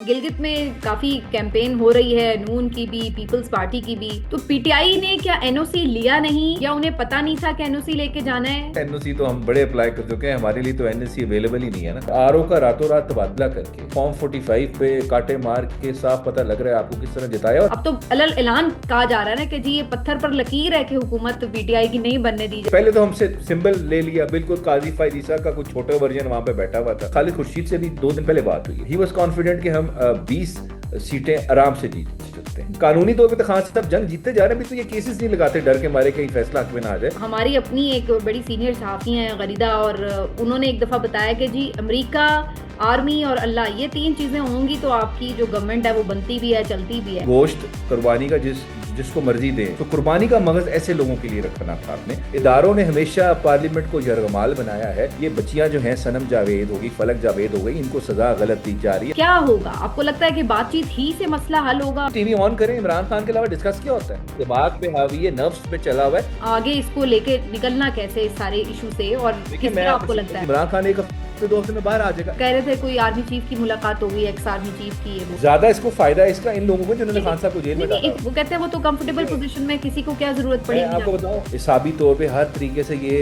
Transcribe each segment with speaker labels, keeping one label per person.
Speaker 1: गिलगित में काफी कैंपेन हो रही है, नून की भी, पीपल्स पार्टी की भी। तो पीटीआई ने क्या एनओसी लिया नहीं, या उन्हें पता नहीं था कि एनओसी लेके जाना है?
Speaker 2: एनओसी तो हम बड़े अप्लाई कर चुके हैं, हमारे लिए तो एनओसी अवेलेबल ही नहीं है ना। आरओ का रातों रात तबादला करके फॉर्म 45 पे कांटे मार के साफ पता लग रहा है आपको किस तरह जिताया। और
Speaker 1: अब तो अलल ऐलान कहा जा रहा है ना कि जी ये पत्थर पर लकीर है कि हुकूमत पीटीआई की नहीं बनने दी जाए।
Speaker 2: पहले तो हमसे सिंबल ले लिया, बिल्कुल काजी फायद ईसा का कुछ छोटा वर्जन वहां पे बैठा हुआ था। खालिद खुर्शीद से भी 2 दिन पहले बात हुई। ही वॉज कॉन्फिडेंट कि हम 20 सीटें आराम से जीत सकते हैं। कानूनी तौर पे तो खान साहब जंग जीतते जा रहे हैं, अभी तो ये केसेस नहीं लगाते डर के मारे कहीं फैसला हक में ना आ जाए।
Speaker 1: हमारी अपनी एक बड़ी सीनियर सहाफ़ी हैं गरीदा, और उन्होंने एक दफ़ा बताया कि जी अमेरिका, आर्मी और अल्लाह, ये 3 चीज़ें होंगी तो आपकी जो गवर्नमेंट है वो बनती भी है, चलती भी है।
Speaker 2: गोश्त कुर्बानी का जिसको मर्जी दे, तो कुर्बानी का मगज ऐसे लोगों के लिए रखना था आपने। इदारों ने हमेशा पार्लियामेंट को यरगमाल बनाया है। ये बच्चियां जो हैं, सनम जावेद होगी, फलक जावेद हो गई, इनको सजा गलत दी जा रही है।
Speaker 1: क्या होगा? आपको लगता है कि बातचीत ही से मसला हल होगा?
Speaker 2: टीवी ऑन करें, इमरान खान के अलावा डिस्कस क्या होता है? दिमाग पे हावी है, नर्व्स पे चला हुआ है।
Speaker 1: आगे इसको लेके निकलना कैसे इस सारे इशू से, और
Speaker 2: देखिए,
Speaker 1: किस
Speaker 2: मैं
Speaker 1: तरह
Speaker 2: आपको
Speaker 1: आपको लगता है?
Speaker 2: इमरान खान एक हफ्ते 2 हफ्ते में बाहर आ जाएगा।
Speaker 1: कह रहे थे कोई आर्मी चीफ की मुलाकात हो गई, एक्स आर्मी चीफ की, ये वो।
Speaker 2: ज्यादा इसको फायदा है इसका इन लोगों को जिन्होंने
Speaker 1: नहीं
Speaker 2: खान साहब को जेल में
Speaker 1: नहीं नहीं,
Speaker 2: डाला।
Speaker 1: वो कहते हैं वो तो कंफर्टेबल पोजीशन में, किसी को क्या जरूरत
Speaker 2: मैं
Speaker 1: पड़ेगी
Speaker 2: आपको बताऊं, हिसाबी तौर पे हर तरीके से ये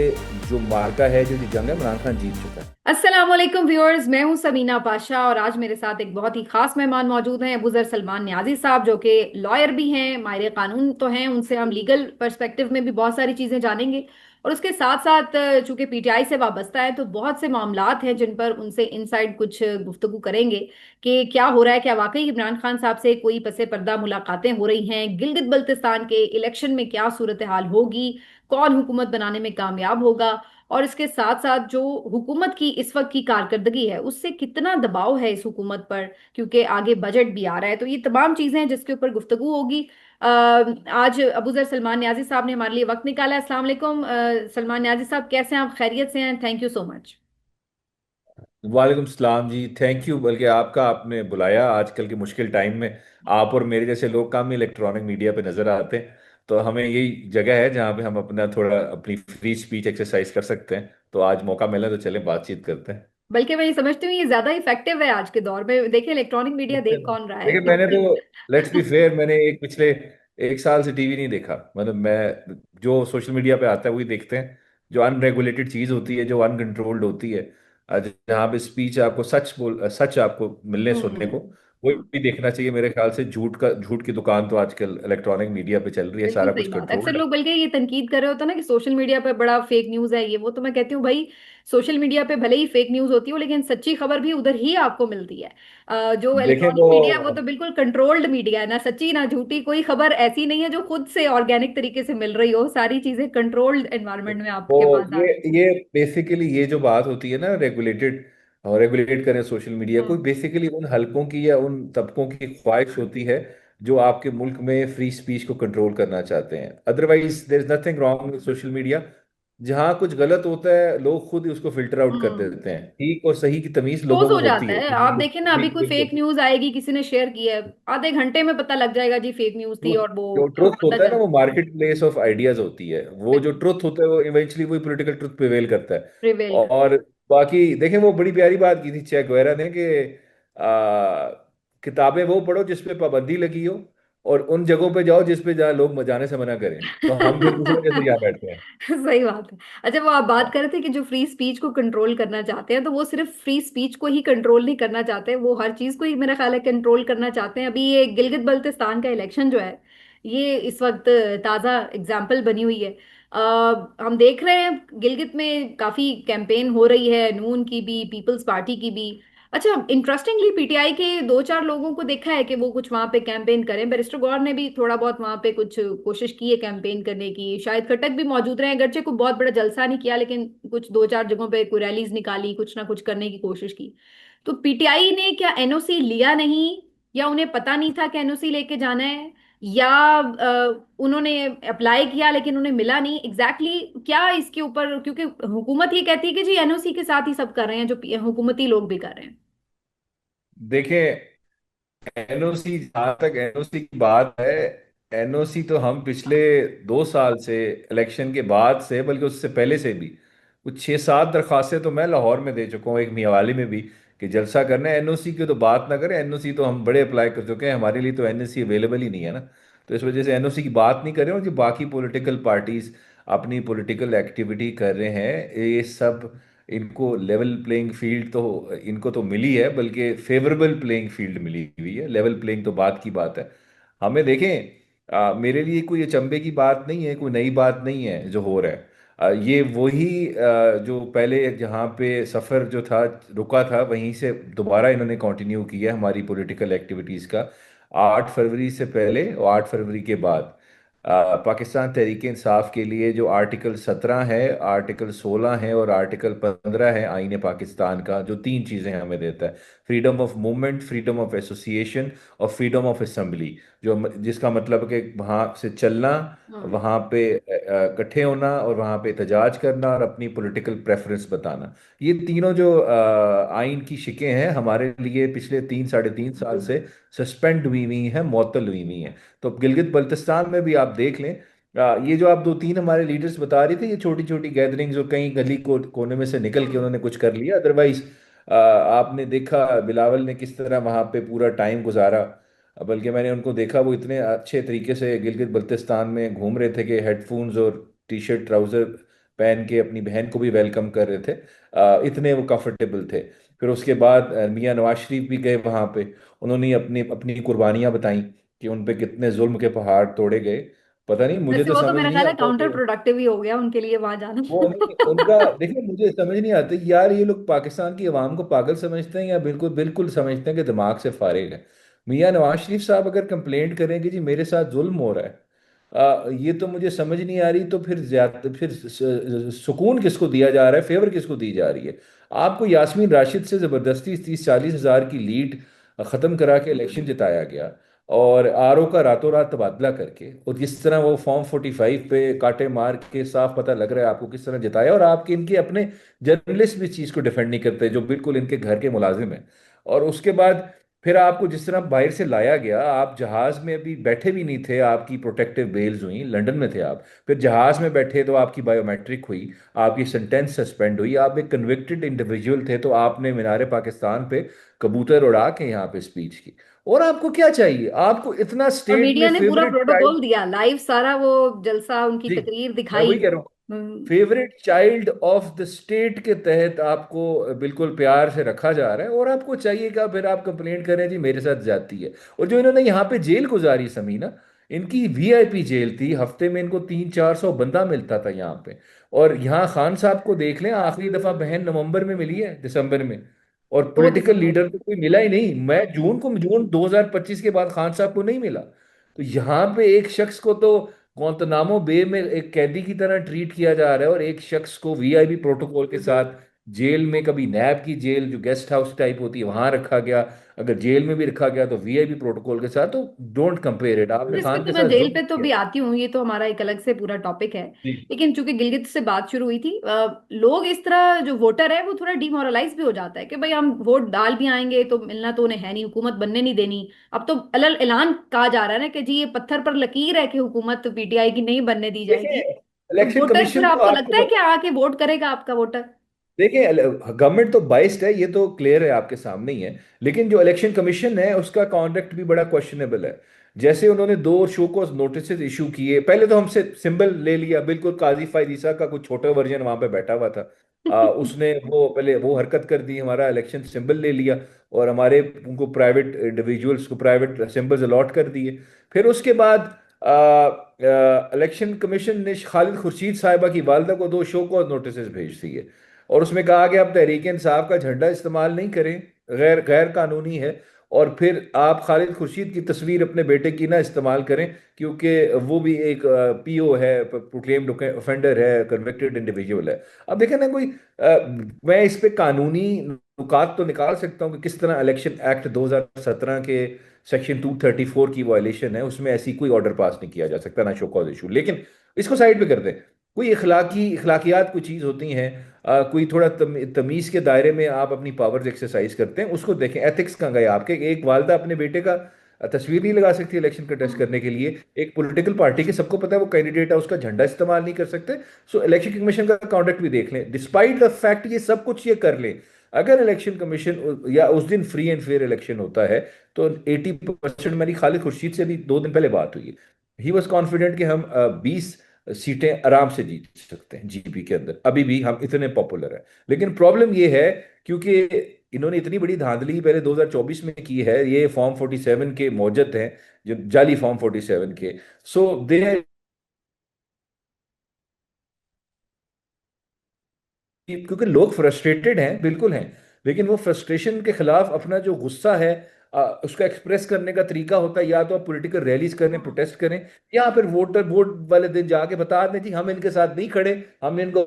Speaker 2: जो मार्का है, जो जंग है, इमरान खान जीत चुका है।
Speaker 1: अस्सलाम वालेकुम व्यूअर्स, मैं हूं सबीना पाशा, और आज मेरे साथ एक बहुत ही खास मेहमान मौजूद हैं, अबूजर सलमान न्याजी साहब, जो कि लॉयर भी हैं, माहिर कानून तो हैं। उनसे हम लीगल पर्सपेक्टिव में भी बहुत सारी चीजें जानेंगे, और उसके साथ साथ चूंकि पीटीआई से वाबस्ता है तो बहुत से मामलात हैं जिन पर उनसे इनसाइड कुछ गुफ्तगू करेंगे कि क्या हो रहा है, क्या वाकई इमरान खान साहब से कोई पसे पर्दा मुलाकातें हो रही हैं, गिलगित बल्तिस्तान के इलेक्शन में क्या सूरत हाल होगी, कौन हुकूमत बनाने में कामयाब होगा, और इसके साथ साथ जो हुकूमत की इस वक्त की कारकर्दगी है उससे कितना दबाव है इस हुकूमत पर, क्योंकि आगे बजट भी आ रहा है। तो ये तमाम चीजें हैं जिसके ऊपर गुफ्तगू होगी। आज अबूजर सलमान न्याजी साहब ने हमारे लिए वक्त निकाला है। अस्सलाम वालेकुम सलमान न्याजी साहब, कैसे हैं आप? खैरियत से हैं? Thank you so much.
Speaker 2: वालेकुम सलाम जी, थैंक यू। बल्कि आपका, आपने बुलाया आजकल के मुश्किल टाइम में। आप और मेरे जैसे लोग कम इलेक्ट्रॉनिक मीडिया पे नजर आते हैं, तो हमें यही जगह है जहाँ पे हम अपना थोड़ा अपनी फ्री स्पीच एक्सरसाइज कर सकते हैं। तो आज मौका मिला तो चले बातचीत करते हैं।
Speaker 1: बल्कि मैं ये समझती हूँ ये ज्यादा इफेक्टिव है आज के दौर में। देखिए, इलेक्ट्रॉनिक मीडिया देख कौन रहा है
Speaker 2: देखिए, मैंने
Speaker 1: क्योंकि
Speaker 2: तो, लेट्स बी फेयर, मैंने एक पिछले 1 साल से टीवी नहीं देखा। मतलब मैं जो सोशल मीडिया पे आता है वही देखते हैं। जो अनरेगुलेटेड चीज होती है, जो अनकंट्रोल्ड होती है, जहाँ पे स्पीच आपको सच आपको मिलने सुनने को, वही
Speaker 1: हम्म,
Speaker 2: भी देखना चाहिए। मेरे ख्याल से झूठ की दुकान तो आजकल इलेक्ट्रॉनिक मीडिया पे चल रही है,
Speaker 1: बिल्कुल
Speaker 2: सारा
Speaker 1: सही
Speaker 2: कुछ
Speaker 1: बात है। अक्सर
Speaker 2: कंट्रोल्ड है।
Speaker 1: लोग बल्कि ये तनकीद कर रहे होते हैं ना कि सोशल मीडिया पे बड़ा फेक न्यूज है, ये वो। तो मैं कहती हूँ भाई, सोशल मीडिया पे भले ही फेक न्यूज होती हो लेकिन सच्ची खबर भी उधर ही आपको मिलती है। जो
Speaker 2: देखें
Speaker 1: इलेक्ट्रॉनिक
Speaker 2: वो,
Speaker 1: मीडिया है वो तो बिल्कुल कंट्रोल्ड मीडिया है, ना सच्ची ना झूठी। कोई खबर ऐसी नहीं है जो खुद से ऑर्गेनिक तरीके से मिल रही हो, सारी चीजें कंट्रोल्ड एनवायरनमेंट में
Speaker 2: वो
Speaker 1: आपके पास आ रही
Speaker 2: ये बेसिकली ये जो बात होती है ना, रेगुलेट करें सोशल मीडिया
Speaker 1: हैं।
Speaker 2: को, बेसिकली उन हलकों की या उन तबकों की ख्वाहिश होती है जो आपके मुल्क में फ्री स्पीच को कंट्रोल करना चाहते हैं। Otherwise there is nothing wrong with social media. जहां कुछ गलत होता है, लोग खुद ही उसको फिल्टर आउट कर
Speaker 1: हम्म।
Speaker 2: देते हैं। ठीक और सही की तमीज
Speaker 1: पोज
Speaker 2: लोगों
Speaker 1: हो
Speaker 2: को होती
Speaker 1: जाता
Speaker 2: है
Speaker 1: है।
Speaker 2: कि
Speaker 1: आप देखिए ना, अभी कोई फेक
Speaker 2: बिल्कुल।
Speaker 1: न्यूज आएगी, किसी ने शेयर की है, आधे घंटे में पता लग जाएगा जी फेक न्यूज थी,
Speaker 2: ट्रुथ,
Speaker 1: और वो
Speaker 2: जो ट्रुथ
Speaker 1: बंदा
Speaker 2: होता है ना,
Speaker 1: गलत।
Speaker 2: वो मार्केट प्लेस ऑफ आइडियाज होती है। वो जो ट्रुथ होता है वो इवेंचुअली वही पॉलिटिकल ट्रुथ प्रिवेल करता है।
Speaker 1: प्रिवेल कर।
Speaker 2: और बाकी देखें, वो बड़ी प्यारी बात की थी चेक वेरा ने कि किताबें वो पढ़ो जिस पे पाबंदी लगी हो, और उन जगहों पे जाओ जिस पे जहाँ लोग जाने से मना करें। तो हम फिर दूसरे जैसे यहाँ बैठते हैं।
Speaker 1: सही बात है। अच्छा, वो आप बात कर रहे थे कि जो फ्री स्पीच को कंट्रोल करना चाहते हैं, तो वो सिर्फ फ्री स्पीच को ही कंट्रोल नहीं करना चाहते, वो हर चीज को ही मेरा ख्याल है कंट्रोल करना चाहते हैं। अभी ये गिलगित बल्तिस्तान का इलेक्शन जो है, ये इस वक्त ताजा एग्जाम्पल बनी हुई है। हम देख रहे हैं गिलगित में काफी कैंपेन हो रही है, नून की भी, पीपल्स पार्टी की भी। अच्छा, इंटरेस्टिंगली पीटीआई के 2-4 लोगों को देखा है कि वो कुछ वहां पे कैंपेन करें। बैरिस्टर गौर ने भी थोड़ा बहुत वहां पे कुछ कोशिश की है कैंपेन करने की, शायद खट्टक भी मौजूद रहे, अगरचे कोई बहुत बड़ा जलसा नहीं किया लेकिन कुछ 2-4 जगहों पे कोई रैलीज निकाली, कुछ ना कुछ करने की कोशिश की। तो पीटीआई ने क्या एनओसी लिया नहीं, या उन्हें पता नहीं था कि एनओसी लेके जाना है, या उन्होंने अप्लाई किया लेकिन उन्हें मिला नहीं? एग्जैक्टली क्या इसके ऊपर, क्योंकि हुकूमत ये कहती है कि जी एनओसी के साथ ही सब कर रहे हैं, जो हुकूमती लोग भी कर रहे हैं।
Speaker 2: देखें, एनओसी, जहां तक एनओसी की बात है, एनओसी तो हम पिछले 2 साल से, इलेक्शन के बाद से, बल्कि उससे पहले से भी कुछ 6-7 दरखास्तें तो मैं लाहौर में दे चुका हूँ, एक मियावाली में भी, कि जलसा करना है। एनओसी की तो बात ना करें, एनओसी तो हम बड़े अप्लाई कर चुके हैं, हमारे लिए तो एनओसी अवेलेबल ही नहीं है ना। तो इस वजह से एनओसी की बात नहीं कर रहे, और जो बाकी पॉलिटिकल पार्टीज अपनी पॉलिटिकल एक्टिविटी कर रहे हैं, ये सब इनको लेवल प्लेइंग फील्ड तो इनको तो मिली है, बल्कि फेवरेबल प्लेइंग फील्ड मिली हुई है। लेवल प्लेइंग तो बात की बात है। हमें देखें, मेरे लिए कोई अचंभे की बात नहीं है, कोई नई बात नहीं है जो हो रहा है। ये वही जो पहले जहाँ पे सफ़र जो था रुका था, वहीं से दोबारा इन्होंने कंटिन्यू किया हमारी पॉलिटिकल एक्टिविटीज़ का। 8 फरवरी से पहले और 8 फरवरी के बाद पाकिस्तान तहरीक इंसाफ के लिए जो आर्टिकल 17 है, आर्टिकल 16 है और आर्टिकल 15 है आईन पाकिस्तान का, जो तीन चीज़ें हमें देता है: freedom of movement, freedom of association और फ्रीडम ऑफ असेंबली। जिसका मतलब है कि वहाँ से चलना,
Speaker 1: हाँ।
Speaker 2: वहाँ पे इकट्ठे होना और वहाँ पे एहतजाज करना और अपनी पॉलिटिकल प्रेफरेंस बताना। ये तीनों जो आइन की शिकें हैं, हमारे लिए पिछले 3 साढ़े 3 साल से सस्पेंड हुई हुई हैं, मअतल हुई हुई हैं। तो गिलगित बल्तिस्तान में भी आप देख लें, ये जो आप दो तीन हमारे लीडर्स बता रहे थे, ये छोटी छोटी गैदरिंग्स और कहीं गली को कोने में से निकल के
Speaker 1: हाँ।
Speaker 2: उन्होंने कुछ कर लिया। अदरवाइज आपने देखा बिलावल ने किस तरह वहां पे पूरा टाइम गुजारा। बल्कि मैंने उनको देखा, वो इतने अच्छे तरीके से गिलगित बल्तिस्तान में घूम रहे थे कि हेडफोन्स और टी शर्ट ट्राउजर पहन के अपनी बहन को भी वेलकम कर रहे थे। इतने वो कंफर्टेबल थे। फिर उसके बाद मियां नवाज शरीफ भी गए वहां पे। उन्होंने अपनी अपनी कुर्बानियां बताई कि उन पे कितने जुल्म के पहाड़ तोड़े गए। पता नहीं, मुझे
Speaker 1: वैसे
Speaker 2: तो
Speaker 1: वो तो
Speaker 2: समझ
Speaker 1: मेरा
Speaker 2: नहीं
Speaker 1: ख्याल है
Speaker 2: आता
Speaker 1: काउंटर
Speaker 2: कि
Speaker 1: प्रोडक्टिव ही हो गया उनके लिए वहां जाना।
Speaker 2: वो नहीं उनका। देखिए, मुझे समझ नहीं आता कि यार ये लोग पाकिस्तान की आवाम को पागल समझते हैं या बिल्कुल बिल्कुल समझते हैं कि दिमाग से फारिग है। मियां नवाज शरीफ साहब अगर कंप्लेंट करें कि जी मेरे साथ जुल्म हो रहा है, ये तो मुझे समझ नहीं आ रही। तो फिर ज्यादा फिर सुकून किसको दिया जा रहा है, फेवर किसको दी जा रही है? आपको यास्मीन राशिद से जबरदस्ती 30-40 हज़ार की लीड खत्म करा के इलेक्शन जिताया गया, और आरओ का रातों रात तबादला करके, और जिस तरह वो फॉर्म 45 पे कांटे मार के साफ पता लग रहा है आपको किस तरह जिताया। और आपके इनके अपने जर्नलिस्ट भी इस चीज को डिफेंड नहीं करते, जो बिल्कुल इनके घर के मुलाजिम हैं। और उसके बाद फिर आपको जिस तरह बाहर से लाया गया, आप जहाज में अभी बैठे भी नहीं थे, आपकी प्रोटेक्टिव बेल्स हुई, लंदन में थे आप, फिर जहाज में बैठे तो आपकी बायोमेट्रिक हुई, आपकी सेंटेंस सस्पेंड हुई, आप एक कन्विक्टेड इंडिविजुअल थे, तो आपने मीनार पाकिस्तान पे कबूतर उड़ा के यहाँ पे स्पीच की। और आपको क्या चाहिए? आपको इतना
Speaker 1: और
Speaker 2: स्टेट में
Speaker 1: मीडिया ने पूरा
Speaker 2: फेवरेट
Speaker 1: प्रोटोकॉल
Speaker 2: चाइल्ड।
Speaker 1: दिया लाइव, सारा वो जलसा उनकी
Speaker 2: जी,
Speaker 1: तकरीर
Speaker 2: मैं
Speaker 1: दिखाई।
Speaker 2: वही कह रहा हूँ।
Speaker 1: हम्म।
Speaker 2: Favourite child of the state के तहत आपको बिल्कुल प्यार से रखा जा रहा है, और आपको चाहिए कि फिर आप कंप्लेंट करें जी मेरे साथ जाती है। और जो इन्होंने यहाँ पे जेल गुजारी समीना, इनकी वीआईपी जेल थी, हफ्ते में इनको 300-400 बंदा मिलता था यहाँ पे। और यहाँ खान साहब को देख लें, आखिरी दफा बहन नवंबर में मिली है, दिसंबर में। और
Speaker 1: दो
Speaker 2: पॉलिटिकल
Speaker 1: दिसंबर
Speaker 2: लीडर को कोई मिला ही नहीं। मैं जून 2025 के बाद खान साहब को नहीं मिला। तो यहाँ पे एक शख्स को तो गुआंतनामो बे में एक कैदी की तरह ट्रीट किया जा रहा है, और एक शख्स को वीआईपी प्रोटोकॉल के साथ जेल में, कभी नैब की जेल जो गेस्ट हाउस टाइप होती है वहां रखा गया, अगर जेल में भी रखा गया तो वीआईपी प्रोटोकॉल के साथ। तो डोंट कंपेयर इट, आपने
Speaker 1: इस पे
Speaker 2: खान
Speaker 1: तो
Speaker 2: के
Speaker 1: मैं
Speaker 2: साथ
Speaker 1: जेल
Speaker 2: जुल्म
Speaker 1: पे तो
Speaker 2: किया।
Speaker 1: भी आती हूँ, ये तो हमारा एक अलग से पूरा टॉपिक है।
Speaker 2: जी।
Speaker 1: लेकिन चूंकि गिलगित से बात शुरू हुई थी, लोग इस तरह, जो वोटर है वो थोड़ा डिमोरलाइज भी हो जाता है कि भाई हम वोट डाल भी आएंगे तो मिलना तो उन्हें है नहीं, हुकूमत बनने नहीं देनी। अब तो अलल ऐलान कहा जा रहा है ना कि जी ये पत्थर पर लकीर है कि हुकूमत पीटीआई की नहीं बनने दी
Speaker 2: देखिए,
Speaker 1: जाएगी। तो
Speaker 2: इलेक्शन
Speaker 1: वोटर फिर
Speaker 2: कमीशन तो
Speaker 1: आपको लगता है
Speaker 2: आपको,
Speaker 1: कि आके वोट करेगा आपका वोटर?
Speaker 2: देखिए गवर्नमेंट तो बाइस्ड है, ये तो क्लियर है, आपके सामने ही है। लेकिन जो इलेक्शन कमीशन है उसका कॉन्डक्ट भी बड़ा क्वेश्चनेबल है। जैसे उन्होंने 2 शो कॉज नोटिस इशू किए, पहले तो हमसे सिंबल ले लिया, बिल्कुल काजी फायद ईसा का कुछ छोटा वर्जन वहां पे बैठा हुआ था। उसने वो पहले वो हरकत कर दी, हमारा इलेक्शन सिंबल ले लिया, और हमारे उनको प्राइवेट इंडिविजुअल्स को प्राइवेट सिंबल्स अलॉट कर दिए। फिर उसके बाद इलेक्शन कमीशन ने खालिद खुर्शीद साहिबा की वालदा को 2 शो कॉज नोटिस भेज दिए, और उसमें कहा कि आप तहरीक इंसाफ का झंडा इस्तेमाल नहीं करें, गैर गैर कानूनी है। और फिर आप खालिद खुर्शीद की तस्वीर अपने बेटे की ना इस्तेमाल करें, क्योंकि वो भी एक पीओ है, प्रोक्लेम्ड ऑफेंडर है, कन्विक्टेड इंडिविजुअल है। अब देखें ना, कोई मैं इस पे कानूनी नुकात तो निकाल सकता हूँ कि किस तरह इलेक्शन एक्ट 2017 के सेक्शन 234 की वायलेशन है, उसमें ऐसी कोई ऑर्डर पास नहीं किया जा सकता ना शो कॉज इशू। लेकिन इसको साइड पे कर दें। कोई इखलाकियात कोई चीज़ होती हैं, कोई थोड़ा तमीज़ के दायरे में आप अपनी पावर्स एक्सरसाइज करते हैं, उसको देखें। एथिक्स कहाँ गए आपके? एक वालदा अपने बेटे का तस्वीर नहीं लगा सकती इलेक्शन कंटेस्ट करने के लिए। एक पॉलिटिकल पार्टी के सबको पता है वो कैंडिडेट है, उसका झंडा इस्तेमाल नहीं कर सकते। सो इलेक्शन कमीशन का कॉन्डक्ट भी देख लें, डिस्पाइट द फैक्ट ये सब कुछ ये कर लें, अगर इलेक्शन कमीशन या उस दिन फ्री एंड फेयर इलेक्शन होता है तो 80%, मेरी खालिद खुर्शीद से भी 2 दिन पहले बात हुई है, ही वॉज कॉन्फिडेंट कि हम 20 सीटें आराम से जीत सकते हैं जीपी के अंदर, अभी भी हम इतने पॉपुलर हैं। लेकिन प्रॉब्लम ये है, क्योंकि इन्होंने इतनी बड़ी धांधली पहले 2024 में की है, ये फॉर्म 47 के मौजद हैं, जो जाली फॉर्म 47 के, सो दे, क्योंकि लोग फ्रस्ट्रेटेड हैं, बिल्कुल हैं, लेकिन वो फ्रस्ट्रेशन के खिलाफ अपना जो गुस्सा है उसका एक्सप्रेस करने का तरीका होता है, या तो आप पॉलिटिकल रैलीज करें,
Speaker 1: हाँ।
Speaker 2: प्रोटेस्ट करें, या फिर वोट वाले दिन जाके बता दें जी हम इनके साथ नहीं खड़े, हमने इनको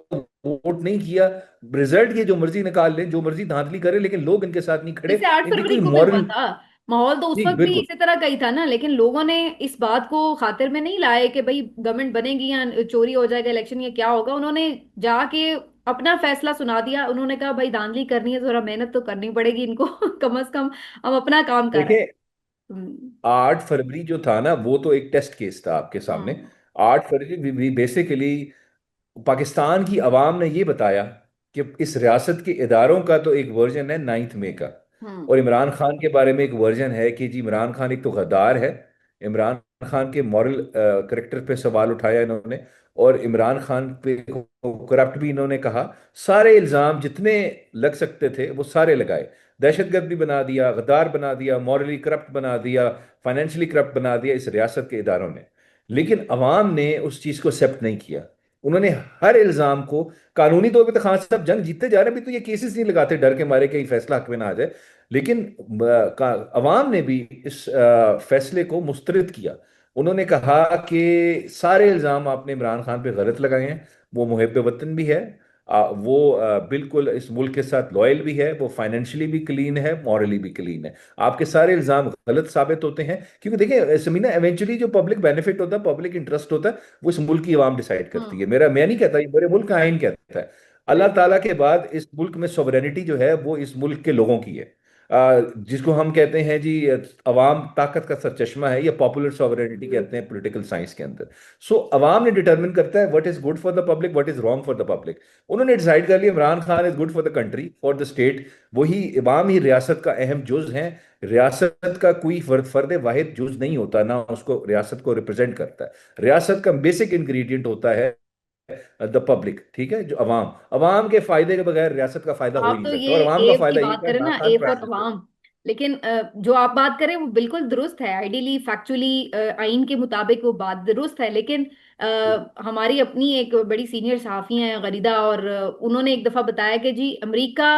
Speaker 2: वोट नहीं किया, रिजल्ट ये जो मर्जी निकाल लें, जो मर्जी धांधली करें, लेकिन लोग इनके साथ नहीं खड़े।
Speaker 1: जैसे 8 फरवरी
Speaker 2: इनकी
Speaker 1: को भी हुआ
Speaker 2: मॉरल,
Speaker 1: था, माहौल तो उस
Speaker 2: जी
Speaker 1: वक्त भी
Speaker 2: बिल्कुल।
Speaker 1: इसी तरह का ही था ना, लेकिन लोगों ने इस बात को खातिर में नहीं लाए कि भाई गवर्नमेंट बनेगी या चोरी हो जाएगा इलेक्शन या क्या होगा। उन्होंने जाके अपना फैसला सुना दिया। उन्होंने कहा भाई धांधली करनी है तो थोड़ा मेहनत तो करनी पड़ेगी इनको कम से कम हम अपना काम कर रहे हैं।
Speaker 2: देखिए, 8 फरवरी जो था ना, वो तो एक टेस्ट केस था आपके सामने।
Speaker 1: हाँ।
Speaker 2: 8 फरवरी बेसिकली पाकिस्तान की आवाम ने ये बताया कि इस रियासत के इदारों का तो एक वर्जन है 9 मई का,
Speaker 1: हम्म।
Speaker 2: और इमरान खान के बारे में एक वर्जन है कि जी इमरान खान एक तो गद्दार है, इमरान खान के मॉरल करेक्टर पे सवाल उठाया इन्होंने, और इमरान खान पे करप्ट भी इन्होंने कहा। सारे इल्जाम जितने लग सकते थे वो सारे लगाए, दहशतगर्द भी बना दिया, गद्दार बना दिया, मॉरली करप्ट बना दिया, फाइनेंशियली करप्ट बना दिया इस रियासत के इदारों ने। लेकिन अवाम ने उस चीज को एक्सेप्ट नहीं किया। उन्होंने हर इल्जाम को, कानूनी तौर पे तो खान साहब जंग जीतते जा रहे हैं, भी तो ये केसेस नहीं लगाते डर के मारे कहीं फैसला हक में ना आ जाए, लेकिन अवाम ने भी इस फैसले को मुस्तरद किया। उन्होंने कहा कि सारे इल्जाम आपने इमरान खान पे गलत लगाए हैं, वो मुहिब वतन भी है, वो बिल्कुल इस मुल्क के साथ लॉयल भी है, वो फाइनेंशियली भी क्लीन है, मॉरली भी क्लीन है। आपके सारे इल्जाम गलत साबित होते हैं, क्योंकि देखिए समीना, एवेंचुअली जो पब्लिक बेनिफिट होता है, पब्लिक इंटरेस्ट होता है, वो इस मुल्क की आवाम डिसाइड करती है।
Speaker 1: हम्म।
Speaker 2: मैं नहीं कहता, ये मेरे मुल्क का आइन कहता है। अल्लाह
Speaker 1: बिल्कुल।
Speaker 2: ताला के बाद इस मुल्क में सॉवरेनिटी जो है वो इस मुल्क के लोगों की है, जिसको हम कहते हैं जी अवाम ताकत का सरचश्मा है, या पॉपुलर सॉवरेनिटी कहते हैं पॉलिटिकल साइंस के अंदर। सो अवाम ने डिटरमिन करता है what is good for the public, what is wrong for the public. उन्होंने डिसाइड कर लिया Imran Khan is good for the country, for the state. वही इमाम ही रियासत का अहम जुज है। रियासत का कोई फर्द वाहिद जुज नहीं होता ना, उसको रियासत को रिप्रेजेंट करता है। रियासत का बेसिक इंग्रेडिएंट होता है द पब्लिक, ठीक है, जो अवाम, अवाम के फायदे के बगैर रियासत का फायदा हो ही
Speaker 1: आप
Speaker 2: नहीं
Speaker 1: तो
Speaker 2: सकता,
Speaker 1: ये
Speaker 2: और अवाम का
Speaker 1: ए की
Speaker 2: फायदा यही
Speaker 1: बात
Speaker 2: था
Speaker 1: करें
Speaker 2: इमरान
Speaker 1: ना,
Speaker 2: खान
Speaker 1: ए
Speaker 2: प्राइम
Speaker 1: फॉर
Speaker 2: मिनिस्टर।
Speaker 1: अवाम, लेकिन जो आप बात करें वो बिल्कुल दुरुस्त है। आइडियली फैक्चुअली आइन के मुताबिक वो बात दुरुस्त है, लेकिन हमारी अपनी एक बड़ी सीनियर सहाफी हैं गरीदा, और उन्होंने एक दफा बताया कि जी अमेरिका,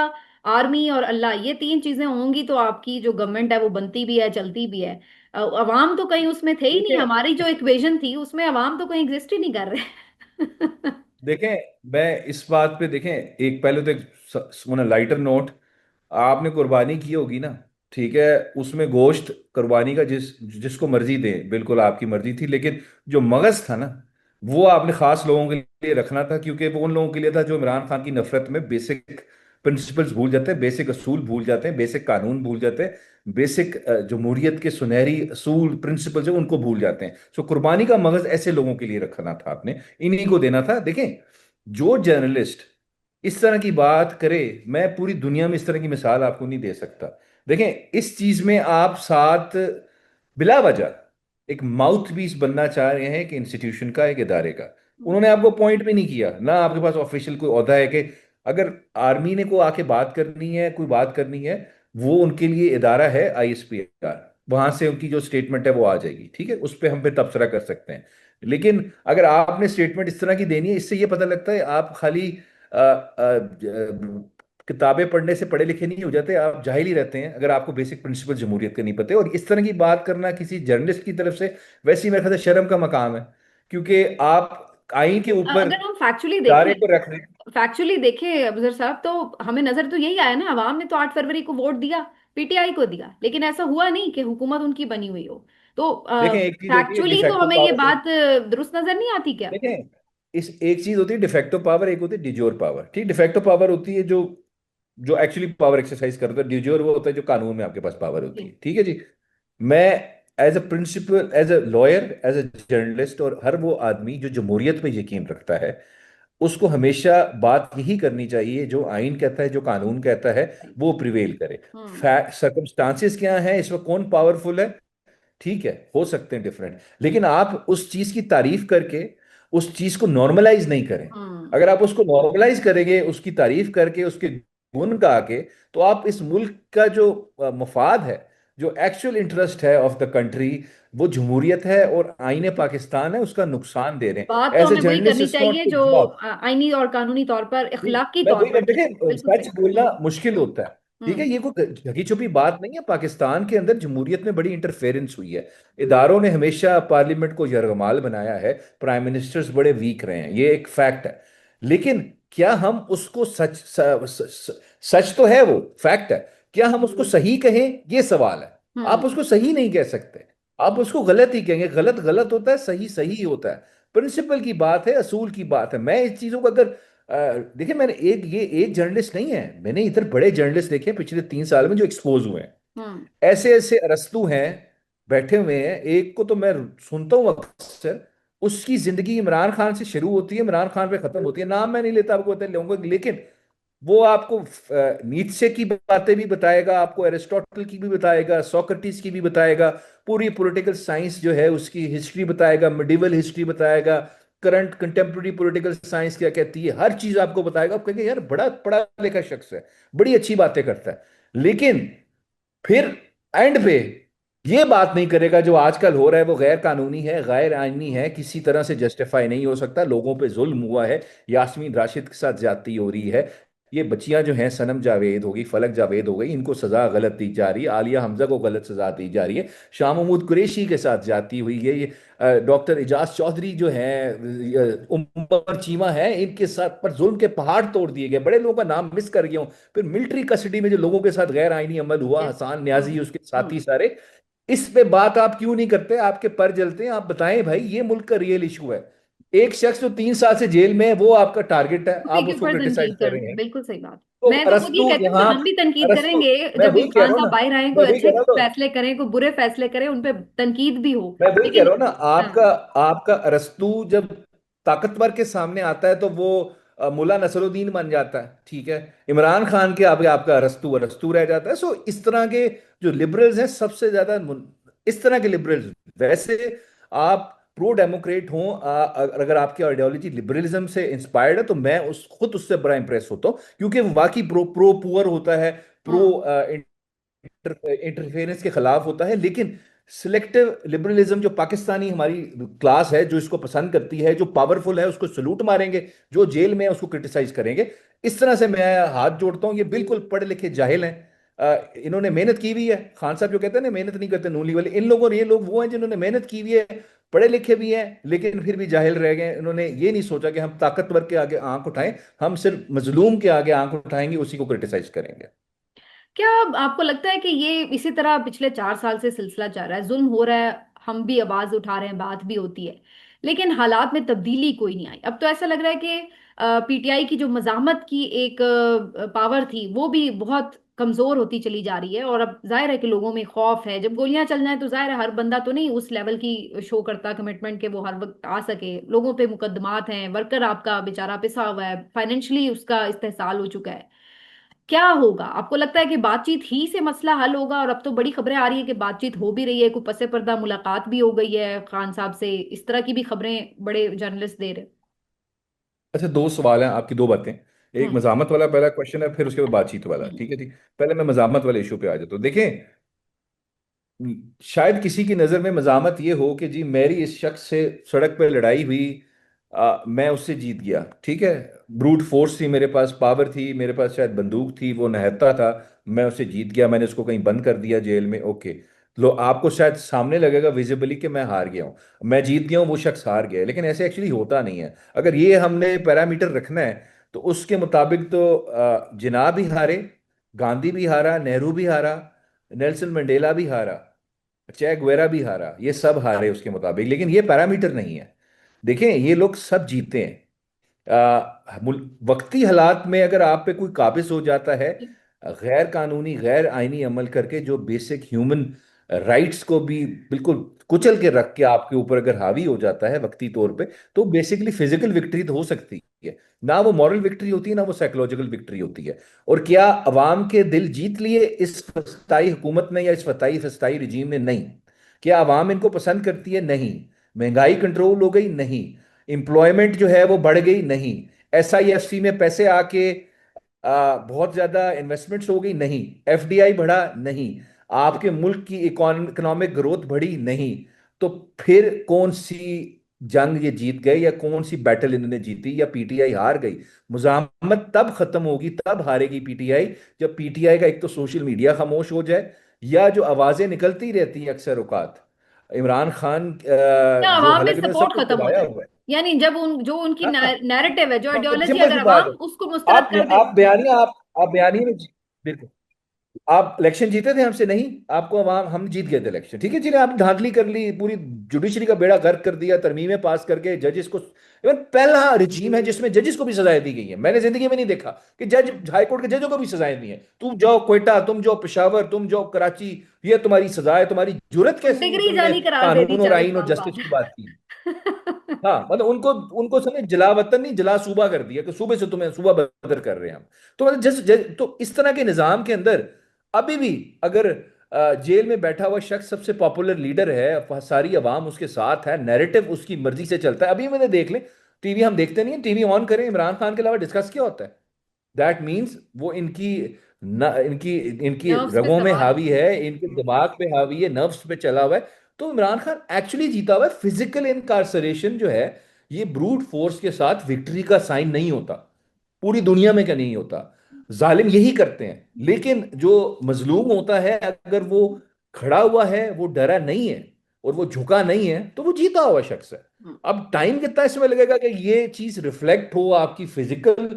Speaker 1: आर्मी और अल्लाह, ये तीन चीजें होंगी तो आपकी जो गवर्नमेंट है वो बनती भी है, चलती भी है। अवाम तो कहीं उसमें थे ही नहीं।
Speaker 2: देखिए,
Speaker 1: हमारी जो इक्वेशन थी उसमें अवाम तो कहीं एग्जिस्ट ही नहीं कर रहे।
Speaker 2: देखें, मैं इस बात पे देखें, एक पहले तो एक लाइटर नोट, आपने कुर्बानी की होगी ना, ठीक है, उसमें गोश्त कुर्बानी का जिसको मर्जी दे, बिल्कुल आपकी मर्जी थी, लेकिन जो मगज था ना, वो आपने खास लोगों के लिए रखना था, क्योंकि वो उन लोगों के लिए था जो इमरान खान की नफरत में बेसिक प्रिंसिपल्स भूल जाते हैं, बेसिक असूल भूल जाते हैं, बेसिक कानून भूल जाते हैं, बेसिक जमहूरियत के सुनहरी असूल प्रिंसिपल्स है उनको भूल जाते हैं। सो कुर्बानी का मगज ऐसे लोगों के लिए रखना था आपने, इन्हीं को देना था। देखें, जो जर्नलिस्ट इस तरह की बात करे, मैं पूरी दुनिया में इस तरह की मिसाल आपको नहीं दे सकता। देखें, इस चीज में आप साथ बिला वजह एक माउथ पीस बनना चाह रहे हैं कि इंस्टीट्यूशन का, एक इदारे का। उन्होंने आपको पॉइंट भी नहीं किया ना, आपके पास ऑफिशियल कोई ओहदा है कि अगर आर्मी ने को आके बात करनी है, कोई बात करनी है, वो उनके लिए इदारा है ISPR, वहां से उनकी जो स्टेटमेंट है वो आ जाएगी, ठीक है, उस पर हम पे तबसरा कर सकते हैं। लेकिन अगर आपने स्टेटमेंट इस तरह की देनी है, इससे ये पता लगता है आप खाली किताबें पढ़ने से पढ़े लिखे नहीं हो जाते, आप जाहिल ही रहते हैं, अगर आपको बेसिक प्रिंसिपल जमहूरियत के नहीं पते। और इस तरह की बात करना किसी जर्नलिस्ट की तरफ से, वैसे ही मेरे ख्याल से शर्म का मकाम है, क्योंकि आप आइन के ऊपर
Speaker 1: अगर हम फैक्चुअली
Speaker 2: दायरे
Speaker 1: देखें,
Speaker 2: पर रख रहे हैं।
Speaker 1: अफजर साहब, तो हमें नजर तो यही आया ना, अवाम ने तो 8 फरवरी को वोट दिया, पीटीआई को दिया, लेकिन ऐसा हुआ नहीं कि हुकूमत उनकी बनी हुई हो। तो
Speaker 2: देखें, एक चीज होती है
Speaker 1: फैक्चुअली तो
Speaker 2: डिफेक्टो
Speaker 1: हमें ये
Speaker 2: पावर,
Speaker 1: बात दुरुस्त नजर नहीं आती क्या?
Speaker 2: देखें, इस एक चीज होती है डिफेक्टो पावर, एक होती है डिजोर पावर, ठीक। डिफेक्टो पावर होती है जो जो एक्चुअली पावर एक्सरसाइज करता है, डिजोर वो होता है जो कानून में आपके पास पावर होती है,
Speaker 1: जी।
Speaker 2: ठीक है जी। मैं as a principal, as a lawyer, as a journalist, और हर वो आदमी जो जमहूरियत में यकीन रखता है, उसको हमेशा बात यही करनी चाहिए, जो आइन कहता है, जो कानून कहता है,
Speaker 1: सही।
Speaker 2: वो प्रिवेल करे।
Speaker 1: हम्म।
Speaker 2: फैक्ट सर्कमस्टांसेस क्या है, इस वक्त कौन पावरफुल है, ठीक है, हो सकते हैं डिफरेंट, लेकिन आप उस चीज की तारीफ करके उस चीज को नॉर्मलाइज नहीं करें।
Speaker 1: हम्म।
Speaker 2: अगर आप उसको नॉर्मलाइज करेंगे, उसकी तारीफ करके, उसके गुण गा के, तो आप इस मुल्क का जो मफाद है, जो एक्चुअल इंटरेस्ट है ऑफ द कंट्री, वो जमहूरियत है और आईने पाकिस्तान है, उसका नुकसान दे रहे
Speaker 1: बात
Speaker 2: हैं।
Speaker 1: तो
Speaker 2: एज ए
Speaker 1: हमें वही
Speaker 2: जर्नलिस्ट
Speaker 1: करनी
Speaker 2: इट्स नॉट
Speaker 1: चाहिए
Speaker 2: गुड
Speaker 1: जो
Speaker 2: जॉब।
Speaker 1: आईनी और कानूनी तौर पर, इखलाकी
Speaker 2: मैं
Speaker 1: तौर
Speaker 2: वही
Speaker 1: पर
Speaker 2: कर
Speaker 1: ठीक है,
Speaker 2: देखे,
Speaker 1: बिल्कुल
Speaker 2: सच
Speaker 1: सही।
Speaker 2: बोलना
Speaker 1: हम्म।
Speaker 2: मुश्किल होता है। ठीक है,
Speaker 1: हम्म।
Speaker 2: ये कोई ढकी छुपी बात नहीं है, पाकिस्तान के अंदर जमहूरियत में बड़ी इंटरफेरेंस हुई है। इदारों ने हमेशा पार्लियामेंट को यरगमाल बनाया है, प्राइम मिनिस्टर्स बड़े वीक रहे हैं, ये एक फैक्ट है। लेकिन क्या हम उसको सच तो है, वो फैक्ट है, क्या हम उसको सही कहें, ये सवाल है। आप
Speaker 1: हम्म।
Speaker 2: उसको सही नहीं कह सकते, आप उसको गलत ही कहेंगे। गलत गलत होता है, सही सही होता है। प्रिंसिपल की बात है, असूल की बात है। मैं इस चीजों को अगर देखिए, मैंने एक जर्नलिस्ट नहीं है, मैंने इधर बड़े जर्नलिस्ट देखे हैं पिछले 3 साल में जो एक्सपोज हुए हैं।
Speaker 1: हम्म।
Speaker 2: ऐसे ऐसे अरस्तू हैं, बैठे हुए हैं। एक को तो मैं सुनता हूँ अक्सर, उसकी जिंदगी इमरान खान से शुरू होती है, इमरान खान पे खत्म होती है। नाम मैं नहीं लेता, आपको बता लूंगा, लेकिन वो आपको नीत्शे की बातें भी बताएगा, आपको एरिस्टोटल की भी बताएगा, सोक्रेटिस की भी बताएगा, पूरी पॉलिटिकल साइंस जो है उसकी हिस्ट्री बताएगा, मिडिवल हिस्ट्री बताएगा, करंट कंटेम्प्रेरी पॉलिटिकल साइंस क्या कहती है, हर चीज आपको बताएगा। आप कहेंगे यार बड़ा पढ़ा लिखा शख्स है, बड़ी अच्छी बातें करता है। लेकिन फिर एंड पे ये बात नहीं करेगा, जो आजकल हो रहा है वो गैर कानूनी है, गैर आईनी है, किसी तरह से जस्टिफाई नहीं हो सकता, लोगों पे जुल्म हुआ है, यास्मीन राशिद के साथ ज्यादती हो रही है, ये बच्चियां जो हैं, सनम जावेद हो गई, फलक जावेद हो गई, इनको सजा गलत दी जा रही है, आलिया हमजा को गलत सजा दी जा रही है, शाह महमूद कुरैशी के साथ जाती हुई है, ये डॉक्टर इजाज चौधरी जो है, उमर चीमा है, इनके साथ पर जुल्म के पहाड़ तोड़ दिए गए। बड़े लोगों का नाम मिस कर गया हूं। फिर मिलिट्री कस्टडी में जो लोगों के साथ गैर आईनी अमल हुआ,
Speaker 1: यस।
Speaker 2: हसान
Speaker 1: हम्म।
Speaker 2: न्याजी उसके
Speaker 1: हम्म।
Speaker 2: साथी सारे, इस पे बात आप क्यों नहीं करते? आपके पर जलते हैं। आप बताएं भाई, ये मुल्क का रियल इशू है। एक शख्स जो 3 साल से जेल में है, वो आपका टारगेट है,
Speaker 1: उसी
Speaker 2: आप
Speaker 1: के
Speaker 2: उसको
Speaker 1: ऊपर
Speaker 2: क्रिटिसाइज
Speaker 1: तनकीद
Speaker 2: कर
Speaker 1: करनी
Speaker 2: रहे
Speaker 1: है,
Speaker 2: हैं।
Speaker 1: बिल्कुल सही बात।
Speaker 2: तो
Speaker 1: मैं तो खुद ये
Speaker 2: अरस्तु
Speaker 1: कहती हूँ कि
Speaker 2: यहाँ,
Speaker 1: हम भी तनकीद
Speaker 2: अरस्तु,
Speaker 1: करेंगे
Speaker 2: मैं
Speaker 1: जब
Speaker 2: वही कह
Speaker 1: इरफान
Speaker 2: रहा हूँ
Speaker 1: साहब
Speaker 2: ना,
Speaker 1: बाहर आए,
Speaker 2: मैं
Speaker 1: कोई
Speaker 2: वही कह
Speaker 1: अच्छे
Speaker 2: रहा हूँ
Speaker 1: फैसले करें, कोई बुरे फैसले करें, उन पे तनकीद भी हो।
Speaker 2: मैं वही कह
Speaker 1: लेकिन
Speaker 2: रहा हूँ ना,
Speaker 1: हाँ।
Speaker 2: आपका आपका अरस्तू जब ताकतवर के सामने आता है तो वो मुल्ला नसरुद्दीन बन जाता है, ठीक है। इमरान खान के आगे आपका अरस्तू अरस्तू रह जाता है। सो इस तरह के जो लिबरल्स हैं, सबसे ज्यादा इस तरह के लिबरल्स, वैसे आप प्रो डेमोक्रेट हो, अगर आपकी आइडियोलॉजी लिबरलिज्म से इंस्पायर्ड है, तो मैं उस खुद उससे बड़ा इंप्रेस होता हूँ, क्योंकि वो वाकई प्रो प्रो पुअर होता है, प्रो
Speaker 1: हम्म।
Speaker 2: इंटरफेरेंस के खिलाफ होता है। लेकिन सिलेक्टिव लिबरलिज्म, जो पाकिस्तानी हमारी क्लास है, जो इसको पसंद करती है, जो पावरफुल है उसको सलूट मारेंगे, जो जेल में है उसको क्रिटिसाइज करेंगे। इस तरह से मैं हाथ जोड़ता हूं, ये बिल्कुल पढ़े लिखे जाहिल हैं। इन्होंने मेहनत की हुई है। खान साहब जो कहते हैं ना, मेहनत नहीं करते नूली वाले, इन लोगों, ये लोग वो हैं जिन्होंने मेहनत की हुई है, पढ़े लिखे भी हैं, लेकिन फिर भी जाहिल रह गए। इन्होंने ये नहीं सोचा कि हम ताकतवर के आगे आंख उठाएं, हम सिर्फ मजलूम के आगे आंख उठाएंगे, उसी को क्रिटिसाइज करेंगे।
Speaker 1: क्या आपको लगता है कि ये इसी तरह पिछले 4 साल से सिलसिला चल रहा है, जुल्म हो रहा है, हम भी आवाज उठा रहे हैं, बात भी होती है, लेकिन हालात में तब्दीली कोई नहीं आई? अब तो ऐसा लग रहा है कि पीटीआई की जो मजामत की एक पावर थी वो भी बहुत कमजोर होती चली जा रही है, और अब जाहिर है कि लोगों में खौफ है। जब गोलियां चल जाए तो जाहिर है हर बंदा तो नहीं उस लेवल की शो करता कमिटमेंट के वो हर वक्त आ सके। लोगों पे मुकदमात हैं, वर्कर आपका बेचारा पिसा हुआ है, फाइनेंशियली उसका इस्तेहसाल हो चुका है। क्या होगा? आपको लगता है कि बातचीत ही से मसला हल होगा? और अब तो बड़ी खबरें आ रही है कि बातचीत हो भी रही है, कोई पसे पर्दा मुलाकात भी हो गई है खान साहब से, इस तरह की भी खबरें बड़े जर्नलिस्ट दे रहे
Speaker 2: अच्छा, दो सवाल हैं आपकी, दो बातें। एक
Speaker 1: हैं।
Speaker 2: मजामत वाला पहला क्वेश्चन है, फिर उसके बाद बातचीत वाला,
Speaker 1: हम्म।
Speaker 2: ठीक है जी। पहले मैं मजामत वाले इशू पे आ जाता हूँ। देखें, शायद किसी की नज़र में मजामत ये हो कि जी मेरी इस शख्स से सड़क पर लड़ाई हुई, मैं उससे जीत गया, ठीक है। ब्रूट फोर्स थी मेरे पास, पावर थी मेरे पास, शायद बंदूक थी, वो निहत्था था, मैं उससे जीत गया, मैंने उसको कहीं बंद कर दिया जेल में, ओके। लो, आपको शायद सामने लगेगा विजिबली कि मैं हार गया हूँ, मैं जीत गया हूँ, वो शख्स हार गया है। लेकिन ऐसे एक्चुअली होता नहीं है। अगर ये हमने पैरामीटर रखना है, तो उसके मुताबिक तो जिन्ना भी हारे, गांधी भी हारा, नेहरू भी हारा, नेल्सन मंडेला भी हारा, चेक गुवेरा भी हारा, ये सब हारे उसके मुताबिक। लेकिन ये पैरामीटर नहीं है। देखें, ये लोग सब जीते हैं। वक्ती हालात में अगर आप पे कोई काबिज हो जाता है, गैर कानूनी गैर आईनी अमल करके, जो बेसिक ह्यूमन राइट्स को भी बिल्कुल कुचल के रख के आपके ऊपर अगर हावी हो जाता है वक्ती तौर पे, तो बेसिकली फिजिकल विक्ट्री तो हो सकती है। है। ना वो मॉरल विक्ट्री होती है, ना वो साइकोलॉजिकल विक्ट्री होती है। और क्या अवाम के दिल जीत लिए इस फस्ताई हुकूमत ने या इस फताई फस्ताई रजीम ने? नहीं। क्या अवाम इनको पसंद करती है? नहीं। महंगाई कंट्रोल हो गई? नहीं। एम्प्लॉयमेंट जो है वो बढ़ गई? नहीं। SIFC में पैसे आके बहुत ज्यादा इन्वेस्टमेंट्स हो गई? नहीं। FDI बढ़ा? नहीं। आपके मुल्क की इकोनॉमिक ग्रोथ बढ़ी? नहीं। तो फिर कौन सी जंग ये जीत गए, या कौन सी बैटल इन्होंने जीती, या PTI हार गई? मुजामत तब खत्म होगी, तब हारेगी PTI, जब PTI का एक तो सोशल मीडिया खामोश हो जाए, या जो आवाजें निकलती रहती हैं अक्सर औकात इमरान खान
Speaker 1: या
Speaker 2: जो
Speaker 1: अवाम में
Speaker 2: हालांकि उन्होंने सब
Speaker 1: सपोर्ट
Speaker 2: कुछ
Speaker 1: खत्म हो
Speaker 2: दबाया
Speaker 1: जाए,
Speaker 2: हुआ है।
Speaker 1: यानी जब उन जो उनकी
Speaker 2: हाँ,
Speaker 1: नैरेटिव है, जो आइडियोलॉजी,
Speaker 2: सिंपल
Speaker 1: अगर
Speaker 2: सी बात
Speaker 1: अवाम
Speaker 2: है।
Speaker 1: उसको मुस्तरद कर दे।
Speaker 2: आप बयानिए में बिल्कुल। आप इलेक्शन जीते थे हमसे? नहीं। आपको अवाम हम जीत गए थे इलेक्शन, ठीक है जी। आप धांधली कर ली, पूरी जुडिशरी का बेड़ा गर्क कर दिया, तरमीमें पास करके जजेस को। इवन पहला रजीम है जिसमें जजेस को भी सजाएं दी गई है। मैंने जिंदगी में नहीं देखा कि जज हाईकोर्ट के जजों को भी सजाएं दी हैं। तुम जाओ क्वेटा, तुम जाओ पेशावर, तुम जाओ कराची, ये तुम्हारी सजा है। तुम्हारी जुर्रत
Speaker 1: वो
Speaker 2: कैसी हुई
Speaker 1: डिग्री
Speaker 2: तुमने
Speaker 1: जाली करार दे दी
Speaker 2: कानून और
Speaker 1: चारों
Speaker 2: आइन और
Speaker 1: साल
Speaker 2: जस्टिस
Speaker 1: बाद।
Speaker 2: की बात की? हाँ, मतलब उनको उनको समझ जला वतन नहीं, जला सूबा कर दिया कि सूबे से तुम्हें सूबा बदर कर रहे हैं हम। तो मतलब तो इस तरह के निजाम के अंदर अभी भी अगर जेल में बैठा हुआ शख्स सबसे पॉपुलर लीडर है, सारी अवाम उसके साथ है, नैरेटिव उसकी मर्जी से चलता है। अभी मैंने देख लें, टीवी हम देखते नहीं है, टीवी ऑन करें, इमरान खान के अलावा डिस्कस क्या होता है? दैट मीन्स वो इनकी न, इनकी इनकी
Speaker 1: नर्व्स पे
Speaker 2: रगों में
Speaker 1: सवार है।
Speaker 2: हावी है, इनके दिमाग पे हावी है, नर्व्स पे चला हुआ है। तो इमरान खान एक्चुअली जीता हुआ है। फिजिकल इनकारसरेशन जो है, ये ब्रूट फोर्स के साथ विक्ट्री का साइन नहीं होता। पूरी दुनिया में का नहीं होता। जालिम यही करते हैं। लेकिन जो मजलूम होता है, अगर वो खड़ा हुआ है, वो डरा नहीं है, और वो झुका नहीं है, तो वो जीता हुआ शख्स है।
Speaker 1: हम्म,
Speaker 2: अब टाइम कितना इसमें लगेगा कि ये चीज रिफ्लेक्ट हो आपकी फिजिकल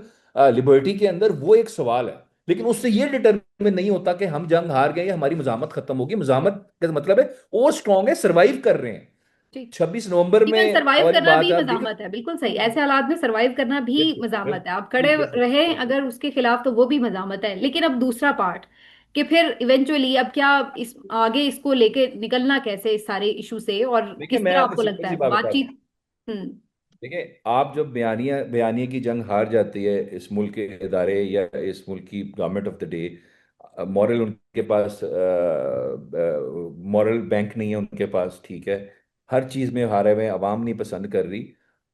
Speaker 2: लिबर्टी के अंदर, वो एक सवाल है। लेकिन उससे ये डिटरमिन नहीं होता कि हम जंग हार गए या हमारी मजामत खत्म होगी। मजामत का मतलब है और स्ट्रांग है, सर्वाइव कर रहे हैं।
Speaker 1: ठीक।
Speaker 2: 26 नवंबर
Speaker 1: इवन
Speaker 2: में
Speaker 1: सरवाइव
Speaker 2: वाली
Speaker 1: करना
Speaker 2: बात
Speaker 1: भी
Speaker 2: आप देखें।
Speaker 1: मजामत है, बिल्कुल सही। ऐसे हालात में सरवाइव करना भी
Speaker 2: बिल्कुल
Speaker 1: मजामत है। आप
Speaker 2: बिल्कुल
Speaker 1: खड़े
Speaker 2: बिल्कुल
Speaker 1: रहे
Speaker 2: बिल्कुल।
Speaker 1: अगर उसके खिलाफ, तो वो भी मजामत है। लेकिन अब दूसरा पार्ट, कि फिर इवेंचुअली अब क्या, इस आगे इसको लेके निकलना कैसे इस सारे इशू से, और
Speaker 2: देखिए,
Speaker 1: किस
Speaker 2: मैं
Speaker 1: तरह
Speaker 2: आपको
Speaker 1: आपको
Speaker 2: सिंपल
Speaker 1: लगता
Speaker 2: सी
Speaker 1: है
Speaker 2: बात बताता हूँ।
Speaker 1: बातचीत। हम्म।
Speaker 2: देखिए, आप जब बयानिया बयानिए की जंग हार जाती है, इस मुल्क के इदारे या इस मुल्क की government of the day, moral उनके पास, मॉरल बैंक नहीं है उनके पास, ठीक है, हर चीज़ में हारे हुए हैं, अवाम नहीं पसंद कर रही।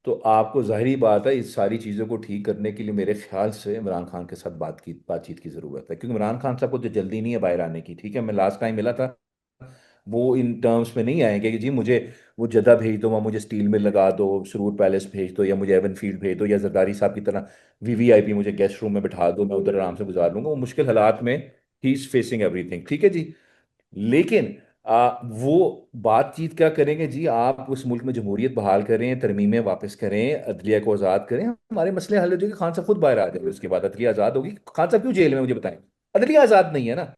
Speaker 2: तो आपको जाहिर बात है, इस सारी चीज़ों को ठीक करने के लिए मेरे ख्याल से इमरान खान के साथ बातचीत की ज़रूरत है। क्योंकि इमरान खान साहब को तो जल्दी नहीं है बाहर आने की, ठीक है। मैं लास्ट टाइम मिला था, वो इन टर्म्स में नहीं आएंगे कि जी मुझे वो जद्दा भेज दो, वहाँ मुझे स्टील में लगा दो, सुरूर पैलेस भेज दो, या मुझे एवन फील्ड भेज दो, या जरदारी साहब की तरह VVIP मुझे गेस्ट रूम में बिठा दो, मैं उधर आराम से गुजार लूंगा। वो मुश्किल हालात में ही इज फेसिंग एवरीथिंग, ठीक है जी। लेकिन वो बातचीत क्या करेंगे जी? आप उस मुल्क में जमहूरियत बहाल करें, तरमीमें वापस करें, अदलिया को आज़ाद करें, हमारे मसले हल हो जाएंगे। खान साहब खुद बाहर आ जाएंगे, उसके बाद अदलिया आज़ाद होगी। खान साहब क्यों जेल में, मुझे बताएं? अदलिया आज़ाद नहीं है ना।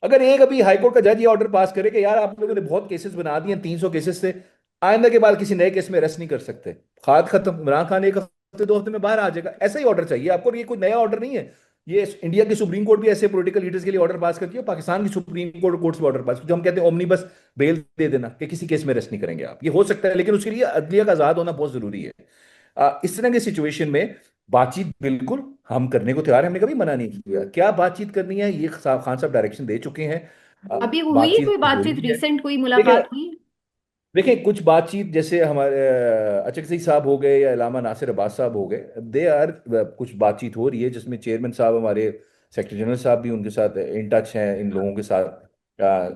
Speaker 2: अगर एक अभी हाईकोर्ट का जज ये ऑर्डर पास करे कि यार आप लोगों ने बहुत केसेस बना दिए, 300 केसेस से, आइंदा के बाद किसी नए केस में अरेस्ट नहीं कर सकते, खाद खत्म, इमरान खान 1 हफ्ते 2 हफ्ते में बाहर आ जाएगा। ऐसा ही ऑर्डर चाहिए आपको। ये कोई नया ऑर्डर नहीं है। ये इंडिया की सुप्रीम कोर्ट भी ऐसे पॉलिटिकल लीडर्स के लिए ऑर्डर पास करती है, और पाकिस्तान की सुप्रीम कोर्ट कोर्ट्स भी ऑर्डर पास, जो हम कहते हैं ओमनी बस बेल दे देना कि किसी केस में अरेस्ट नहीं करेंगे आप। ये हो सकता है, लेकिन उसके लिए अदलिया का आजाद होना बहुत जरूरी है। इस तरह की सिचुएशन में बातचीत बिल्कुल हम करने को तैयार हैं, हमने कभी मना नहीं किया। क्या बातचीत करनी है, ये खान साहब डायरेक्शन दे चुके हैं।
Speaker 1: अभी हुई है कोई
Speaker 2: बातचीत हो
Speaker 1: बातचीत,
Speaker 2: रही है।
Speaker 1: रिसेंट कोई
Speaker 2: देखिए,
Speaker 1: मुलाकात हुई?
Speaker 2: देखिए कुछ बातचीत जैसे हमारे अचकजई साहब हो गए, या इलामा नासिर अब्बास साहब हो गए, दे आर, कुछ बातचीत हो रही है जिसमें चेयरमैन साहब, हमारे सेक्रेटरी जनरल साहब भी उनके साथ इन टच हैं, इन लोगों के साथ,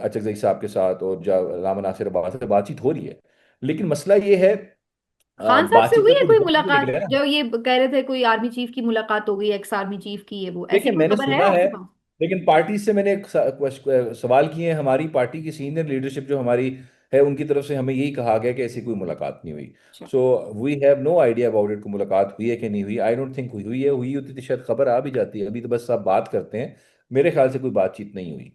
Speaker 2: अचकजई साहब के साथ, और जो इलामा नासिर अब्बास से बातचीत हो रही है। लेकिन मसला ये है,
Speaker 1: खान साहब से
Speaker 2: बातचीत
Speaker 1: हुई
Speaker 2: का
Speaker 1: है
Speaker 2: कुछ
Speaker 1: कोई
Speaker 2: बंद भी
Speaker 1: मुलाकात?
Speaker 2: निकले ना।
Speaker 1: जो ये कह रहे थे कोई आर्मी चीफ की मुलाकात हो गई, एक्स आर्मी चीफ की, ये वो, ऐसी
Speaker 2: देखिए,
Speaker 1: कोई
Speaker 2: मैंने
Speaker 1: खबर है
Speaker 2: सुना है,
Speaker 1: आपके पास?
Speaker 2: लेकिन पार्टी से मैंने सवाल किए हैं। हमारी पार्टी की सीनियर लीडरशिप जो हमारी है, उनकी तरफ से हमें यही कहा गया कि ऐसी कोई मुलाकात नहीं हुई।
Speaker 1: अच्छा।
Speaker 2: So we have no idea about it, को मुलाकात हुई है कि नहीं हुई। आई डोंट थिंक हुई हुई है। हुई होती तो शायद खबर आ भी जाती है। अभी तो बस आप बात करते हैं। मेरे ख्याल से कोई बातचीत नहीं हुई।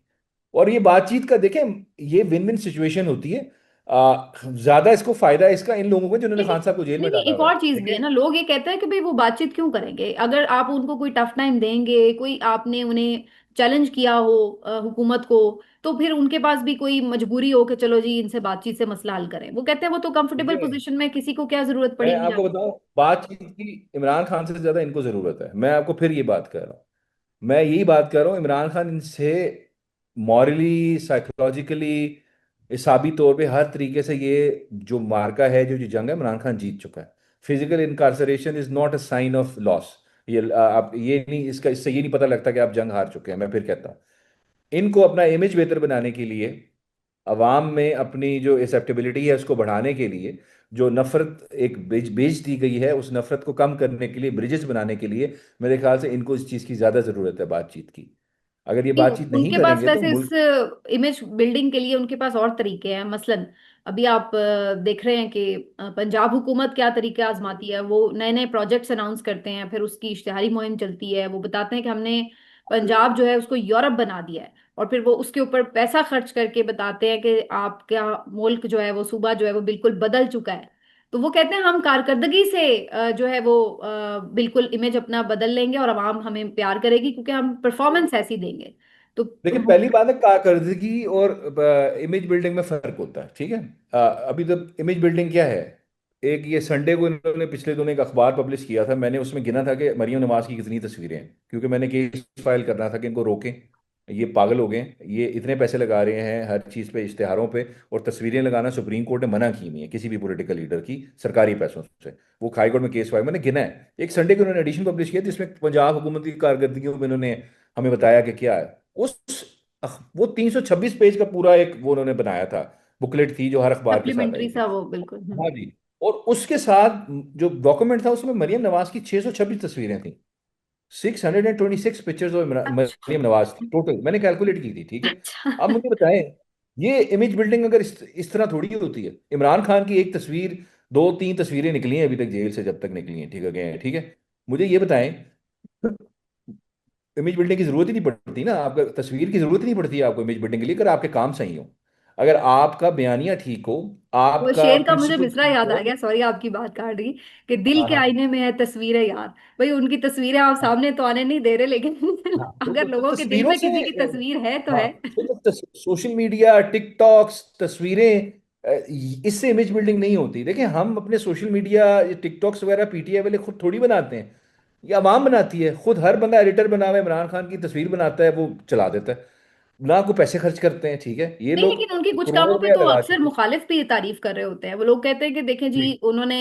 Speaker 2: और ये बातचीत का देखें, ये विन विन सिचुएशन होती है। ज्यादा इसको फायदा है इसका इन लोगों को जिन्होंने
Speaker 1: लेकिन
Speaker 2: खान साहब को जेल
Speaker 1: नहीं
Speaker 2: में
Speaker 1: नहीं,
Speaker 2: डाला
Speaker 1: एक
Speaker 2: हुआ है,
Speaker 1: और चीज
Speaker 2: ठीक
Speaker 1: भी है
Speaker 2: है।
Speaker 1: ना। लोग ये कहते हैं कि भाई वो बातचीत क्यों करेंगे, अगर आप उनको कोई टफ टाइम देंगे, कोई आपने उन्हें चैलेंज किया हो हुकूमत को, तो फिर उनके पास भी कोई मजबूरी हो कि चलो जी इनसे बातचीत से मसला हल करें। वो कहते हैं वो तो कंफर्टेबल
Speaker 2: देखिए,
Speaker 1: पोजीशन में, किसी को क्या जरूरत
Speaker 2: मैं
Speaker 1: पड़ेगी
Speaker 2: आपको
Speaker 1: जाके।
Speaker 2: बताऊं, बातचीत की इमरान खान से ज्यादा इनको जरूरत है। मैं आपको फिर ये बात कर रहा हूँ, मैं यही बात कर रहा हूँ, इमरान खान इनसे मॉरली, साइकोलॉजिकली, हिसाबी तौर पे हर तरीके से ये जो मार्का है, जो जो जंग है, इमरान खान जीत चुका है। Physical incarceration is not a sign of loss. ये आप ये नहीं, इसका इससे ये नहीं पता लगता कि आप जंग हार चुके हैं। मैं फिर कहता हूँ, इनको अपना इमेज बेहतर बनाने के लिए, अवाम में अपनी जो एक्सेप्टेबिलिटी है उसको बढ़ाने के लिए, जो नफरत एक बेच बेच दी गई है, उस नफरत को कम करने के लिए, ब्रिजेस बनाने के लिए, मेरे ख्याल से इनको इस चीज़ की ज़्यादा ज़रूरत है, बातचीत की। अगर ये
Speaker 1: नहीं,
Speaker 2: बातचीत नहीं
Speaker 1: उनके पास
Speaker 2: करेंगे तो
Speaker 1: वैसे इस
Speaker 2: मुल्क।
Speaker 1: इमेज बिल्डिंग के लिए उनके पास और तरीके हैं। मसलन अभी आप देख रहे हैं कि पंजाब हुकूमत क्या तरीके आजमाती है। वो नए नए प्रोजेक्ट्स अनाउंस करते हैं, फिर उसकी इश्तिहारी मुहिम चलती है। वो बताते हैं कि हमने पंजाब जो है उसको यूरोप बना दिया है, और फिर वो उसके ऊपर पैसा खर्च करके बताते हैं कि आपका मुल्क जो है, वो सूबा जो है, वो बिल्कुल बदल चुका है। तो वो कहते हैं हम कारकर्दगी से जो है वो बिल्कुल इमेज अपना बदल लेंगे और आवाम हमें प्यार करेगी, क्योंकि हम परफॉर्मेंस ऐसी देंगे। तो
Speaker 2: लेकिन पहली बात है, कारकर्दगी और इमेज बिल्डिंग में फर्क होता है, ठीक है। अभी तो इमेज बिल्डिंग क्या है, एक ये संडे को इन्होंने पिछले दिनों एक अखबार पब्लिश किया था, मैंने उसमें गिना था कि मरियम नवाज की कितनी तस्वीरें हैं, क्योंकि मैंने केस फाइल करना था कि इनको रोकें, ये पागल हो गए हैं, ये इतने पैसे लगा रहे हैं हर चीज़ पे, इश्तिहारों पे, और तस्वीरें लगाना सुप्रीम कोर्ट ने मना की हुई है किसी भी पॉलिटिकल लीडर की सरकारी पैसों से। वो हाई कोर्ट में केस फाइल मैंने गिना है। एक संडे को उन्होंने एडिशन पब्लिश किया जिसमें पंजाब हुकूमत की कारकर्दगियों में इन्होंने हमें बताया कि क्या है। उस वो 326 पेज का पूरा एक वो उन्होंने बनाया था, बुकलेट थी जो हर अखबार के साथ आई
Speaker 1: सप्लीमेंट्री सा
Speaker 2: थी।
Speaker 1: वो बिल्कुल।
Speaker 2: हाँ जी। और उसके साथ जो डॉक्यूमेंट था उसमें मरियम नवाज की 626 तस्वीरें थी। 626 पिक्चर्स ऑफ
Speaker 1: अच्छा।
Speaker 2: मरियम नवाज थी टोटल, मैंने कैलकुलेट की थी, ठीक है।
Speaker 1: अच्छा।
Speaker 2: अब मुझे बताएं, ये इमेज बिल्डिंग अगर इस तरह थोड़ी होती है। इमरान खान की एक तस्वीर, दो तीन तस्वीरें निकली हैं अभी तक जेल से, जब तक निकली हैं, ठीक है, गए हैं, ठीक है। मुझे ये बताएं, इमेज बिल्डिंग की जरूरत ही नहीं पड़ती ना, आपका तस्वीर की जरूरत ही नहीं पड़ती है आपको इमेज बिल्डिंग के लिए, अगर आपके काम सही हो, अगर आपका बयानिया ठीक हो,
Speaker 1: वो
Speaker 2: आपका
Speaker 1: शेर का मुझे
Speaker 2: प्रिंसिपल
Speaker 1: मिसरा
Speaker 2: ठीक
Speaker 1: याद आ
Speaker 2: हो।
Speaker 1: गया, सॉरी आपकी बात काट रही, कि दिल
Speaker 2: हाँ
Speaker 1: के
Speaker 2: हाँ
Speaker 1: आईने में है तस्वीरें यार। भाई उनकी तस्वीरें आप सामने तो आने नहीं दे रहे, लेकिन
Speaker 2: हाँ,
Speaker 1: अगर
Speaker 2: तो
Speaker 1: लोगों के दिल
Speaker 2: तस्वीरों
Speaker 1: में
Speaker 2: से
Speaker 1: किसी की तस्वीर है तो
Speaker 2: हाँ,
Speaker 1: है।
Speaker 2: तो सोशल मीडिया, टिकटॉक्स, तस्वीरें, इससे इमेज बिल्डिंग नहीं होती। देखिए, हम अपने सोशल मीडिया, टिकटॉक्स वगैरह पीटीआई वाले खुद थोड़ी बनाते हैं, ये आवाम बनाती है खुद। हर बंदा एडिटर बना हुआ है, इमरान खान की तस्वीर बनाता है, वो चला देता है, ना को पैसे खर्च करते हैं, ठीक है। ये
Speaker 1: नहीं,
Speaker 2: लोग
Speaker 1: लेकिन उनकी कुछ
Speaker 2: करोड़
Speaker 1: कामों पे
Speaker 2: रुपया
Speaker 1: तो
Speaker 2: लगा
Speaker 1: अक्सर
Speaker 2: चुके
Speaker 1: मुखालिफ भी तारीफ कर रहे होते हैं। वो लोग कहते हैं कि देखें जी,
Speaker 2: हैं।
Speaker 1: उन्होंने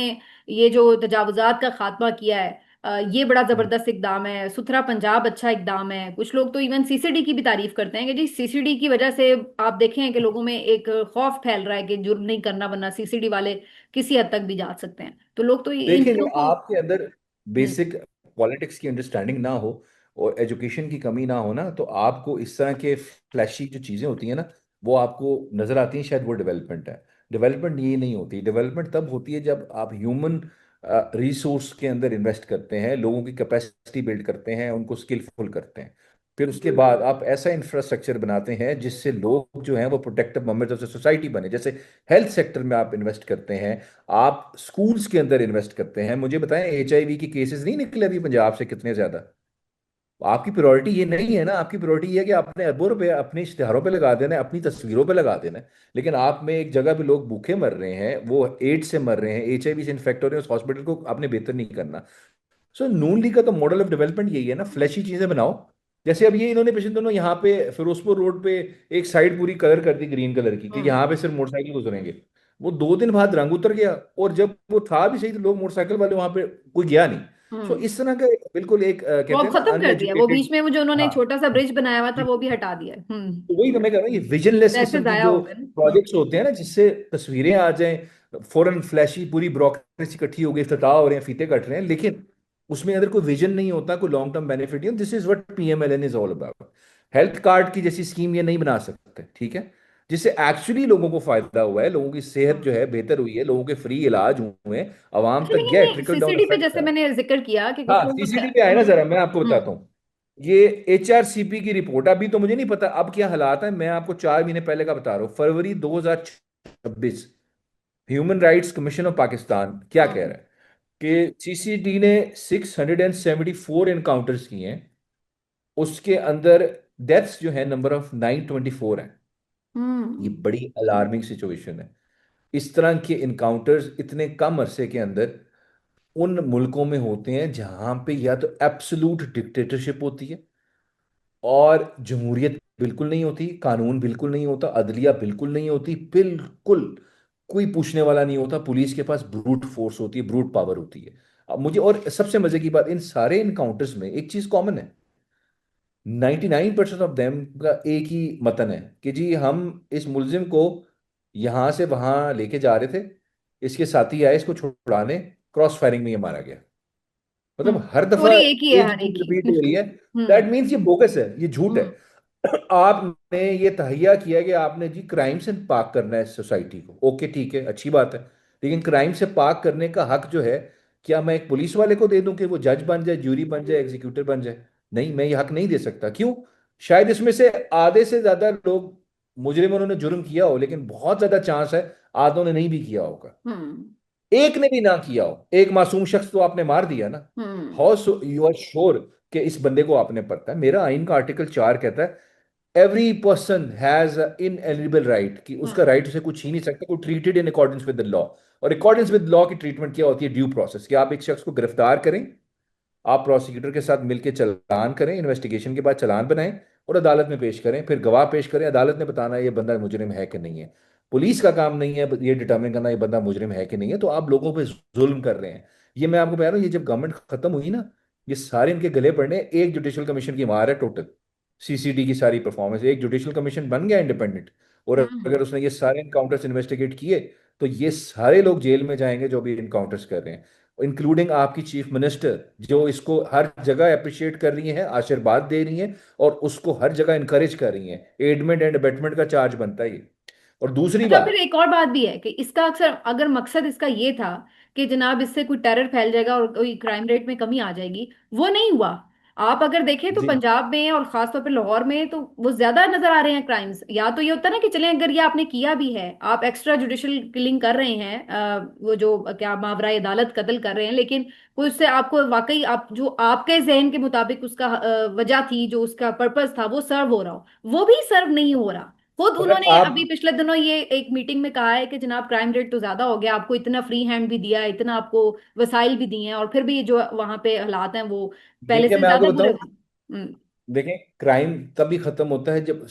Speaker 1: ये जो तजावुजात का खात्मा किया है, ये बड़ा जबरदस्त इकदाम है, सुथरा पंजाब अच्छा इकदाम है। कुछ लोग तो इवन सीसीडी की भी तारीफ करते हैं कि जी सीसीडी की वजह से आप देखें कि लोगों में एक खौफ फैल रहा है कि जुर्म नहीं करना, वरना सीसीडी वाले किसी हद तक भी जा सकते हैं। तो लोग तो इन
Speaker 2: देखिए,
Speaker 1: चीजों
Speaker 2: जब
Speaker 1: को।
Speaker 2: आपके अंदर
Speaker 1: हम्म।
Speaker 2: बेसिक पॉलिटिक्स की अंडरस्टैंडिंग ना हो और एजुकेशन की कमी ना हो ना, तो आपको इस तरह के फ्लैशी जो चीज़ें होती हैं ना, वो आपको नज़र आती हैं, शायद वो डेवलपमेंट है। डेवलपमेंट ये नहीं होती। डेवलपमेंट तब होती है जब आप ह्यूमन रिसोर्स के अंदर इन्वेस्ट करते हैं, लोगों की कैपेसिटी बिल्ड करते हैं, उनको स्किलफुल करते हैं। फिर उसके बाद आप ऐसा इंफ्रास्ट्रक्चर बनाते हैं जिससे लोग जो हैं वो प्रोटेक्टिव मेंबर्स ऑफ सोसाइटी बने। जैसे हेल्थ सेक्टर में आप इन्वेस्ट करते हैं, आप स्कूल्स के अंदर इन्वेस्ट करते हैं। मुझे बताएं, एचआईवी की केसेस नहीं निकले अभी पंजाब से कितने ज्यादा। आपकी प्रायोरिटी ये नहीं है ना, आपकी प्रायोरिटी ये है कि आपने अरबों रुपए अपने इश्तिहारों पे लगा देना है, अपनी तस्वीरों पे लगा देना है। लेकिन आप में एक जगह पे लोग भूखे मर रहे हैं, वो एड्स से मर रहे हैं, एचआईवी से इन्फेक्ट हो रहे हैं, उस हॉस्पिटल को आपने बेहतर नहीं करना। सो नून लीग का तो मॉडल ऑफ डेवलपमेंट यही है ना, फ्लैशी चीजें बनाओ। जैसे अब ये इन्होंने पिछले दिनों यहाँ पे फिरोजपुर रोड पे एक साइड पूरी कलर कर दी ग्रीन कलर की, कि
Speaker 1: हम्म।
Speaker 2: यहाँ पे सिर्फ मोटरसाइकिल गुजरेंगे। वो 2 दिन बाद रंग उतर गया, और जब वो था भी सही तो लोग मोटरसाइकिल वाले वहां पे कोई गया नहीं। सो
Speaker 1: हम्म।
Speaker 2: इस तरह का बिल्कुल एक
Speaker 1: वो
Speaker 2: कहते
Speaker 1: अब
Speaker 2: हैं ना,
Speaker 1: खत्म कर दिया, वो
Speaker 2: अनएजुकेटेड।
Speaker 1: बीच में वो जो उन्होंने
Speaker 2: हाँ
Speaker 1: छोटा सा ब्रिज बनाया हुआ था वो भी हटा दिया।
Speaker 2: तो वही तो मैं कह रहा हूँ, ये विजनलेस
Speaker 1: पैसे
Speaker 2: किस्म की
Speaker 1: जाया
Speaker 2: जो
Speaker 1: हो गए ना।
Speaker 2: प्रोजेक्ट्स होते हैं ना, जिससे तस्वीरें आ जाएं, फौरन फ्लैशी, पूरी ब्यूरोक्रेसी इकट्ठी हो गई, इफ्तिताह हो रहे हैं, फीते कट रहे हैं, लेकिन उसमें अगर कोई विजन नहीं होता, कोई लॉन्ग टर्म बेनिफिट नहीं, this is what PMLN is all about. Health card की जैसी स्कीम ये नहीं बना सकते, ठीक है, जिससे एक्चुअली लोगों को फायदा हुआ है, लोगों की सेहत
Speaker 1: हम्म।
Speaker 2: जो है बेहतर हुई है, लोगों के फ्री इलाज हुए हैं, आवाम
Speaker 1: अच्छा,
Speaker 2: तक
Speaker 1: लेकिन
Speaker 2: गया,
Speaker 1: ये
Speaker 2: ट्रिकल डाउन
Speaker 1: सीसीडी पे
Speaker 2: इफेक्ट
Speaker 1: जैसे
Speaker 2: है।
Speaker 1: मैंने जिक्र किया कि कुछ
Speaker 2: हाँ,
Speaker 1: लोग
Speaker 2: सीसीडी पे आए ना, जरा मैं आपको बताता हूँ। ये एचआरसीपी की रिपोर्ट, अभी तो मुझे नहीं पता अब क्या हालात है, मैं आपको 4 महीने पहले का बता रहा हूँ, फरवरी 2026। Human rights commission of Pakistan क्या कह
Speaker 1: हम्म।
Speaker 2: रहा है कि सीसीडी ने 674 एनकाउंटर्स किए हैं। उसके अंदर डेथ्स जो है नंबर ऑफ 924 है। ये
Speaker 1: हम्म।
Speaker 2: बड़ी अलार्मिंग सिचुएशन है। इस तरह के इनकाउंटर्स इतने कम अरसे के अंदर उन मुल्कों में होते हैं जहां पे या तो एब्सोलूट डिक्टेटरशिप होती है और जमहूरियत बिल्कुल नहीं होती, कानून बिल्कुल नहीं होता, अदलिया बिल्कुल नहीं होती, बिल्कुल कोई पूछने वाला नहीं होता, पुलिस के पास ब्रूट फोर्स होती है, ब्रूट पावर होती है। अब मुझे और सबसे मजे की बात, इन सारे इनकाउंटर्स में एक चीज कॉमन है। 99% ऑफ देम का एक ही मतन है कि जी हम इस मुलजिम को यहां से वहां लेके जा रहे थे, इसके साथी आए इसको छुड़ाने, क्रॉस फायरिंग में ये मारा गया। मतलब हर दफा
Speaker 1: स्टोरी एक ही है
Speaker 2: एक
Speaker 1: हर एक
Speaker 2: चीज
Speaker 1: की।
Speaker 2: रिपीट हो रही है। That
Speaker 1: hmm.
Speaker 2: मीन्स ये बोगस है, ये झूठ है।
Speaker 1: हम्म।
Speaker 2: आपने ये तहैया किया कि आपने जी क्राइम से पाक करना है सोसाइटी को, ओके ठीक है, अच्छी बात है। लेकिन क्राइम से पाक करने का हक जो है, क्या मैं एक पुलिस वाले को दे दूं कि वो जज बन जाए, ज्यूरी बन जाए, एग्जीक्यूटिव बन जाए? नहीं, मैं ये हक नहीं दे सकता। क्यों? शायद इसमें से आधे से ज्यादा लोग मुजरिम, उन्होंने जुर्म किया हो, लेकिन बहुत ज्यादा चांस है आधों ने नहीं भी किया होगा।
Speaker 1: हम्म।
Speaker 2: एक ने भी ना किया हो, एक मासूम शख्स तो आपने मार दिया ना।
Speaker 1: हम्म।
Speaker 2: हाउ यू आर श्योर कि इस बंदे को आपने पढ़ता है? मेरा आइन का आर्टिकल 4 कहता है every person has ineligible right, कि उसका
Speaker 1: हम्म।
Speaker 2: राइट उसे कुछ छीन नहीं सकता, को treated in accordance with the law. और अकॉर्डेंस विद लॉ की ट्रीटमेंट क्या होती है? ड्यू प्रोसेस, कि आप एक शख्स को गिरफ्तार करें, आप प्रोसिक्यूटर के साथ मिलकर चालान करें, इन्वेस्टिगेशन के बाद चालान बनाएं और अदालत में पेश करें, फिर गवाह पेश करें, अदालत ने बताना है ये बंदा मुजरिम है कि नहीं है। पुलिस का काम नहीं है ये डिटरमिन करना ये बंदा मुजरिम है कि नहीं है। तो आप लोगों पे जुल्म कर रहे हैं। ये मैं आपको बता रहा हूँ, ये जब गवर्नमेंट खत्म हुई ना, ये सारे इनके गले पड़ने, एक जुडिशल कमीशन की मार है टोटल। सीसीडी की सारी परफॉर्मेंस, एक जुडिशल कमीशन बन गया इंडिपेंडेंट, और
Speaker 1: हम्म।
Speaker 2: अगर उसने ये सारे इनकाउंटर्स इन्वेस्टिगेट किए, तो ये सारे लोग जेल में जाएंगे जो भी इनकाउंटर्स कर रहे हैं, इंक्लूडिंग आपकी चीफ मिनिस्टर, जो इसको हर जगह अप्रिशिएट कर रही हैं, आशीर्वाद दे रही हैं, और उसको हर जगह इंकरेज कर रही हैं। एडमेंट एंड अबेटमेंट का चार्ज बनता है ये। और दूसरी
Speaker 1: अच्छा, फिर
Speaker 2: बात,
Speaker 1: एक और बात भी है कि इसका अक्सर अगर मकसद इसका ये था कि जनाब इससे कोई टेरर फैल जाएगा और कोई क्राइम रेट में कमी आ जाएगी, वो नहीं हुआ। आप अगर देखें तो
Speaker 2: जी
Speaker 1: पंजाब में और खासतौर पर लाहौर में तो वो ज्यादा नजर आ रहे हैं क्राइम्स। या तो ये होता है ना कि चलें अगर ये आपने किया भी है, आप एक्स्ट्रा जुडिशल किलिंग कर रहे हैं, वो जो क्या मावरा अदालत कत्ल कर रहे हैं, लेकिन कोई उससे आपको वाकई आप जो आपके जहन के मुताबिक उसका वजह थी, जो उसका पर्पस था वो सर्व हो रहा हो, वो भी सर्व नहीं हो रहा। खुद
Speaker 2: मगर
Speaker 1: उन्होंने
Speaker 2: आप
Speaker 1: अभी पिछले दिनों ये एक मीटिंग में कहा है कि जनाब क्राइम रेट तो ज्यादा हो गया, आपको इतना फ्री हैंड भी दिया है, इतना आपको वसाइल भी दिए हैं, और फिर भी जो वहां पे हालात हैं वो पहले
Speaker 2: देखिए,
Speaker 1: से
Speaker 2: मैं आपको
Speaker 1: ज्यादा बुरे
Speaker 2: बताऊं,
Speaker 1: हो गए। हम्म।
Speaker 2: देखें, क्राइम तभी खत्म होता है जब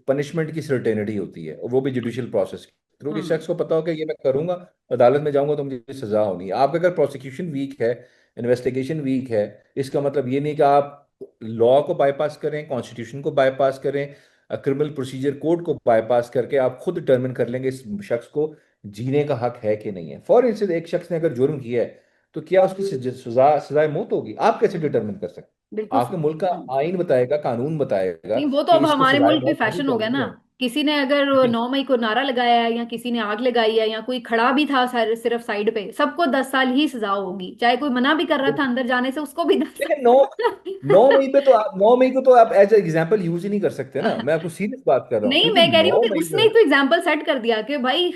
Speaker 2: पनिशमेंट की सर्टेनिटी होती है, और वो भी जुडिशियल प्रोसेस के थ्रू, कि
Speaker 1: हम्म।
Speaker 2: शख्स को पता हो कि ये मैं करूंगा, अदालत में जाऊंगा तो मुझे सजा होनी है। आपका अगर प्रोसिक्यूशन वीक है, इन्वेस्टिगेशन वीक है, इसका मतलब ये नहीं कि आप लॉ को बाईपास करें, कॉन्स्टिट्यूशन को बाईपास करें, क्रिमिनल प्रोसीजर कोड को बाईपास करके आप खुद डिटर्मिन कर लेंगे इस शख्स को जीने का हक है कि नहीं है। फॉर इंस्टेंस, एक शख्स ने अगर जुर्म किया है, तो क्या उसकी सजा सजाए मौत होगी? आप कैसे
Speaker 1: हम्म।
Speaker 2: डिटर्मिन कर सकते?
Speaker 1: बिल्कुल
Speaker 2: आपके
Speaker 1: सही।
Speaker 2: मुल्क का
Speaker 1: हम्म।
Speaker 2: आइन बताएगा, कानून बताएगा
Speaker 1: नहीं, वो तो
Speaker 2: कि
Speaker 1: अब
Speaker 2: इसको
Speaker 1: हमारे
Speaker 2: सजाए
Speaker 1: मुल्क में
Speaker 2: मौत होनी
Speaker 1: फैशन हो गया
Speaker 2: चाहिए कि
Speaker 1: ना।
Speaker 2: नहीं।
Speaker 1: किसी ने अगर
Speaker 2: जी।
Speaker 1: 9 मई को नारा लगाया है, या किसी ने आग लगाई है, या कोई खड़ा भी था सिर्फ साइड पे, सबको 10 साल ही सजा होगी। चाहे कोई मना भी कर रहा था अंदर जाने से, उसको भी दस
Speaker 2: लेकिन नौ नौ
Speaker 1: साल।
Speaker 2: मई पे तो आप 9 मई को तो आप एज एग्जाम्पल यूज ही नहीं कर सकते ना। मैं आपको सीरियस बात कर रहा हूँ,
Speaker 1: नहीं,
Speaker 2: क्योंकि
Speaker 1: मैं कह रही हूँ
Speaker 2: नौ
Speaker 1: कि
Speaker 2: मई जो
Speaker 1: उसने
Speaker 2: है,
Speaker 1: तो एग्जाम्पल सेट कर दिया कि भाई